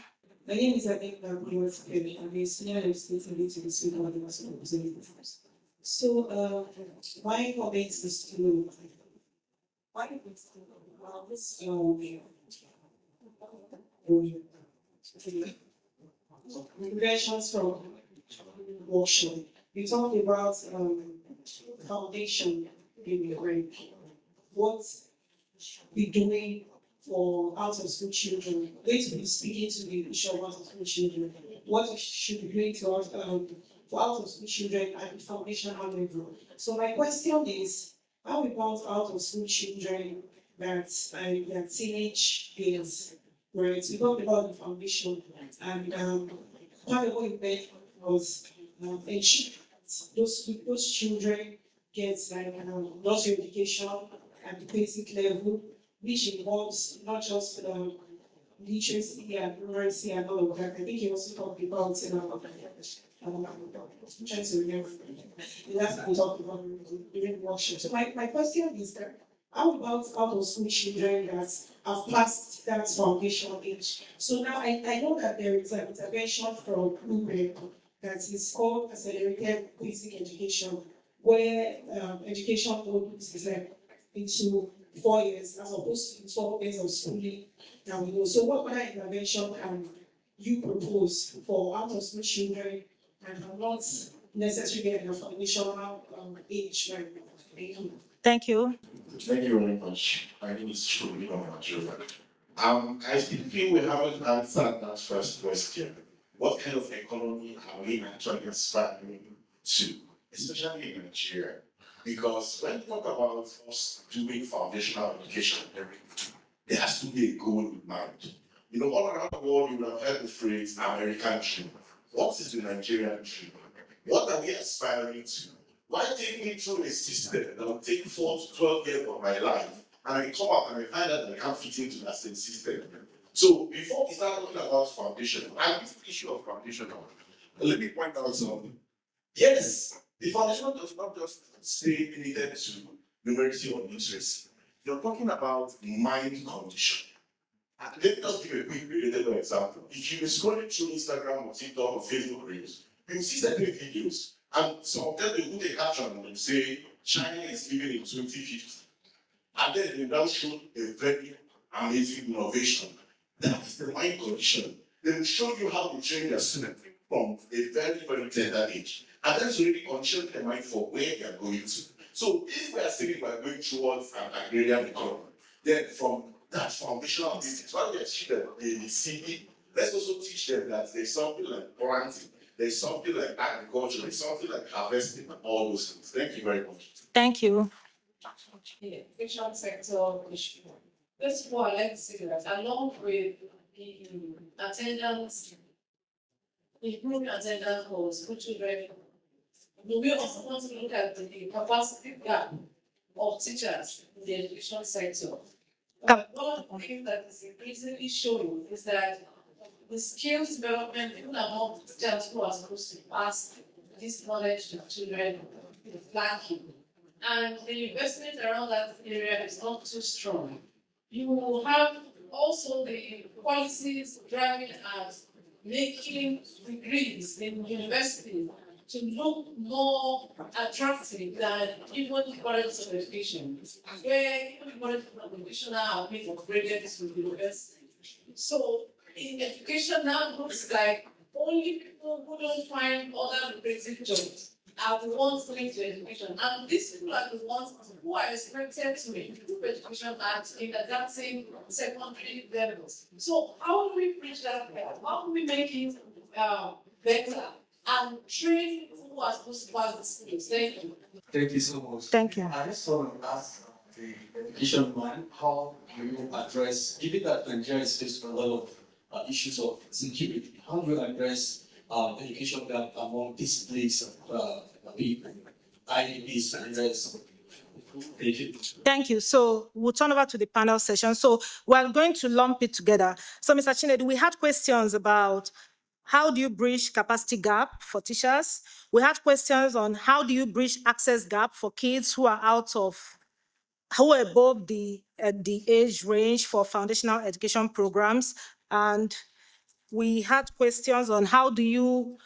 My name is Adek Nagomas, I'm a senior legislative lead to the Sweden University of Representatives. So, my comment is to this regressions from workshop. You talked about foundation in the brain. What we're doing for out of school children, going to be speaking to the issue of out of school children. What should be doing to us for out of school children at the foundational level. So my question is, how about out of school children that their teenage years, right? We talked about the foundation, and part of what you meant was ensure those children get nursery education at the basic level, which involves not just literacy and numeracy and all of that. I think you also talked about I'm trying to remember the last time we talked about during the workshop. So my question is that how about out of school children that have passed that foundation age? So now I know that there is an intervention from women that is called accelerated basic education, where education is like into 4 years as opposed to 12 years of schooling that we know. So what other intervention can you propose for out of school children and are not necessarily at the foundational age right now? Thank you. Thank you. Thank you very much. My name is Shuli Nigeria. I think we haven't answered that first question. What kind of economy are we actually aspiring to, especially in Nigeria? Because when we talk about us doing foundational education, there has to be a goal in mind. You know, all around the world, you will have heard the phrase American dream. What is the Nigerian dream? What are we aspiring to? Why take me through a system that will take 4 to 12 years of my life, and I come out and I find out that I can't fit into that same system? So before we start talking about foundation, and this issue of foundation, let me point out something. Yes, the foundation does not just stay limited to numeracy or literacy. You're talking about mind condition. Let me just give a quick relatable example. If you're scrolling through Instagram or TikTok or Facebook reels, you see certain videos, and some of them they put a caption and they say China is living in 2050. And then they now show a very amazing innovation. That is the mind condition. They will show you how to train your student from a very, very tender age. And that's really conditioning the mind for where they are going to. So if we are saying we are going towards an agrarian economy, then from that foundational basis, what we teach them in the CD, let's also teach them that there's something like planting, there's something like agriculture, there's something like harvesting, and all those things. Thank you very much. Thank you. Yeah, education sector issue. First of all, I'd like to say that along with the attendance, improving attendance goals for children, we also want to look at the capacity gap of teachers in the education sector. One of the things that is increasingly showing is that the skills development, even among teachers who are supposed to pass this knowledge to children, is lacking. And the investment around that area is not too strong. You have also the policies driving at making degrees in universities to look more attractive than even colleges of education, where even colleges of education now have been upgraded to university. So in education now looks like only people who don't find other lucrative jobs are the ones going to education. And these people are the ones who are expected to improve education in advancing secondary levels. So how do we bridge that gap? How do we make it better and train people who are supposed to pass the skills? Thank you. Thank you so much. Thank you. I just want to ask the education man, how do you address, given that Nigeria is faced with a lot of issues of security, how do you address education gap among displaced people, IDPs and rest? Thank you. Thank you. So we'll turn over to the panel session. So we're going to lump it together. So Mr. Chinedu, we had questions about how do you bridge capacity gap for teachers? We had questions on how do you bridge access gap for kids who are who are above the age range for foundational education programs. And we had questions on how do you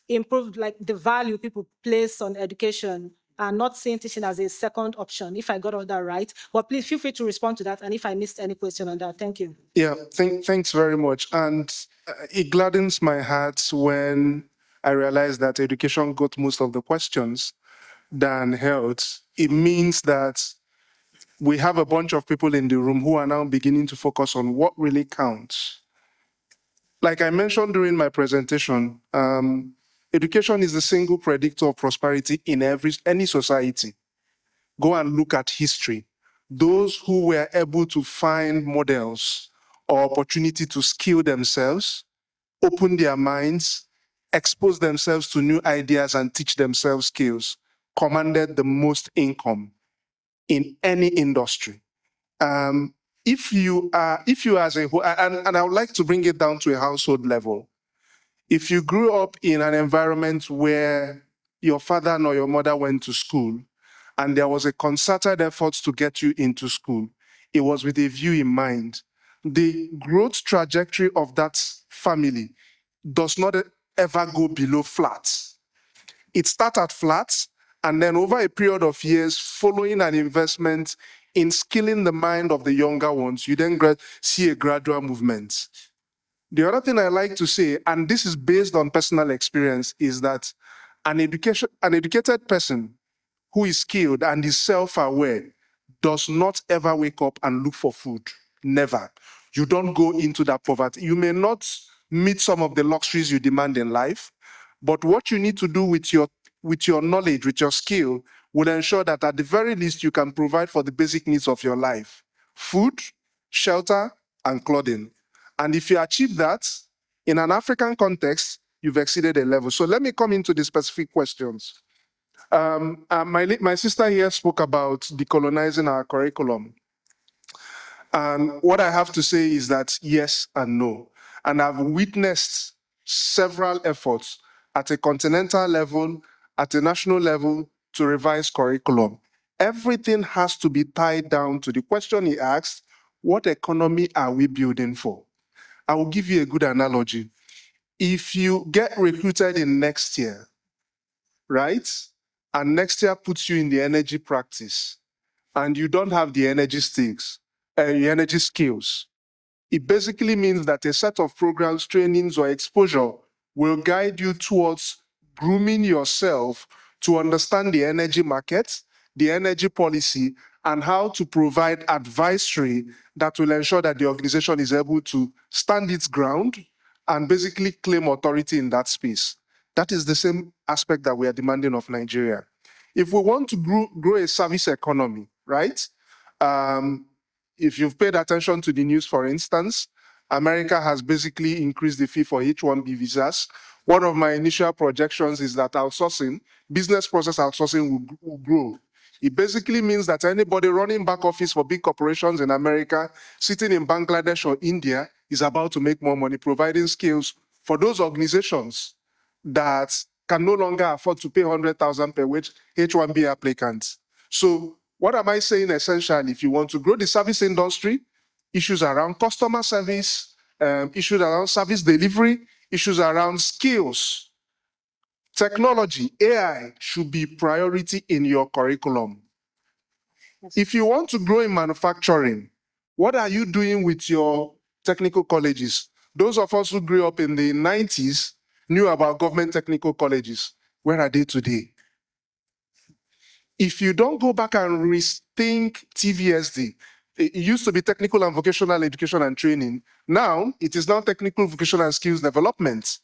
improve like the value people place on education and not seeing teaching as a second option, if I got all that right. But please feel free to respond to that. And if I missed any question on that, thank you. Yeah, thanks very much. And it gladdens my heart when I realize that education got most of the questions than health. It means that we have a bunch of people in the room who are now beginning to focus on what really counts. Like I mentioned during my presentation, education is the single predictor of prosperity in any society. Go and look at history. Those who were able to find models or opportunity to skill themselves, open their minds, expose themselves to new ideas and teach themselves skills, commanded the most income in any industry. If you as a whole, and I would like to bring it down to a household level. If you grew up in an environment where your father nor your mother went to school, and there was a concerted effort to get you into school, it was with a view in mind. The growth trajectory of that family does not ever go below flat. It starts at flat, and then over a period of years, following an investment in skilling the mind of the younger ones, you then see a gradual movement. The other thing I like to say, and this is based on personal experience, is that an educated person who is skilled and is self-aware does not ever wake up and look for food. Never. You don't go into that poverty. You may not meet some of the luxuries you demand in life, but what you need to do with your knowledge, with your skill, will ensure that at the very least you can provide for the basic needs of your life: food, shelter, and clothing. And if you achieve that in an African context, you've exceeded a level. So let me come into the specific questions. My sister here spoke about decolonizing our curriculum. And what I have to say is that yes and no. And I've witnessed several efforts at a continental level, at a national level, to revise curriculum. Everything has to be tied down to the question he asked: what economy are we building for? I will give you a good analogy. If you get recruited in next year, right? And next year puts you in the energy practice, and you don't have the energy skills, it basically means that a set of programs, trainings, or exposure will guide you towards grooming yourself to understand the energy market, the energy policy, and how to provide advisory that will ensure that the organization is able to stand its ground and basically claim authority in that space. That is the same aspect that we are demanding of Nigeria. If we want to grow a service economy, right? If you've paid attention to the news, for instance, America has basically increased the fee for H-1B visas. One of my initial projections is that outsourcing, business process outsourcing will grow. It basically means that anybody running back office for big corporations in America, sitting in Bangladesh or India, is about to make more money, providing skills for those organizations that can no longer afford to pay 100,000 per which H-1B applicants. So what am I saying essentially? If you want to grow the service industry, issues around customer service, issues around service delivery, issues around skills, technology, AI should be priority in your curriculum. If you want to grow in manufacturing, what are you doing with your technical colleges? Those of us who grew up in the 90s knew about government technical colleges. Where are they today? If you don't go back and rethink TVSD, it used to be technical and vocational education and training. Now, it is now technical, vocational, and skills development.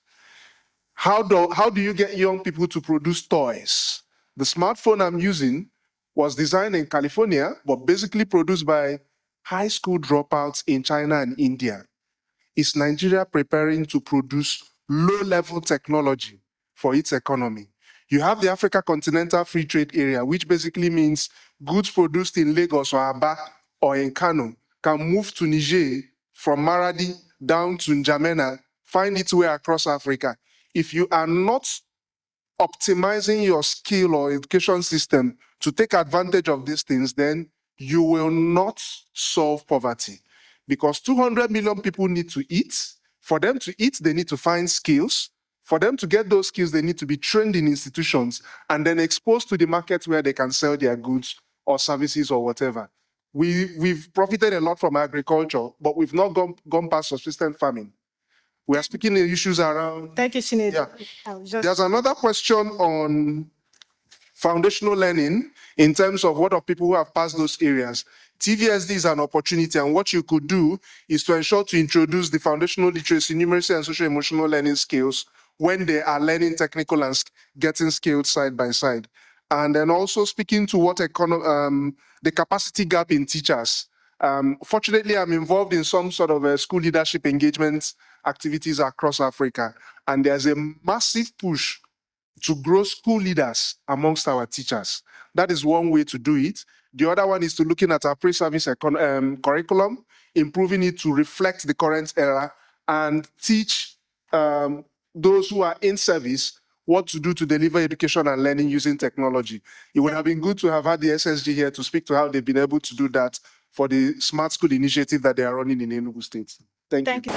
How do you get young people to produce toys? The smartphone I'm using was designed in California, but basically produced by high school dropouts in China and India. Is Nigeria preparing to produce low-level technology for its economy? You have the Africa Continental Free Trade Area, which basically means goods produced in Lagos or Aba or in Kano can move to Niger from Maradi down to N'Djamena, find its way across Africa. If you are not optimizing your skill or education system to take advantage of these things, then you will not solve poverty. Because 200 million people need to eat. For them to eat, they need to find skills. For them to get those skills, they need to be trained in institutions and then exposed to the market where they can sell their goods or services or whatever. We've profited a lot from agriculture, but we've not gone past subsistence farming. We are speaking of issues around. Thank you, Sinead. Yeah. There's another question on foundational learning in terms of what of people who have passed those areas. TVSD is an opportunity, and what you could do is to ensure to introduce the foundational literacy, numeracy, and social emotional learning skills when they are learning technical and getting skilled side by side. And then also speaking to what the capacity gap in teachers. Fortunately, I'm involved in some sort of school leadership engagement activities across Africa, and there's a massive push to grow school leaders amongst our teachers. That is one way to do it. The other one is to looking at our pre-service curriculum, improving it to reflect the current era, and teach those who are in service what to do to deliver education and learning using technology. It would have been good to have had the SSG here to speak to how they've been able to do that for the Smart School initiative that they are running in Enugu State. Thank you.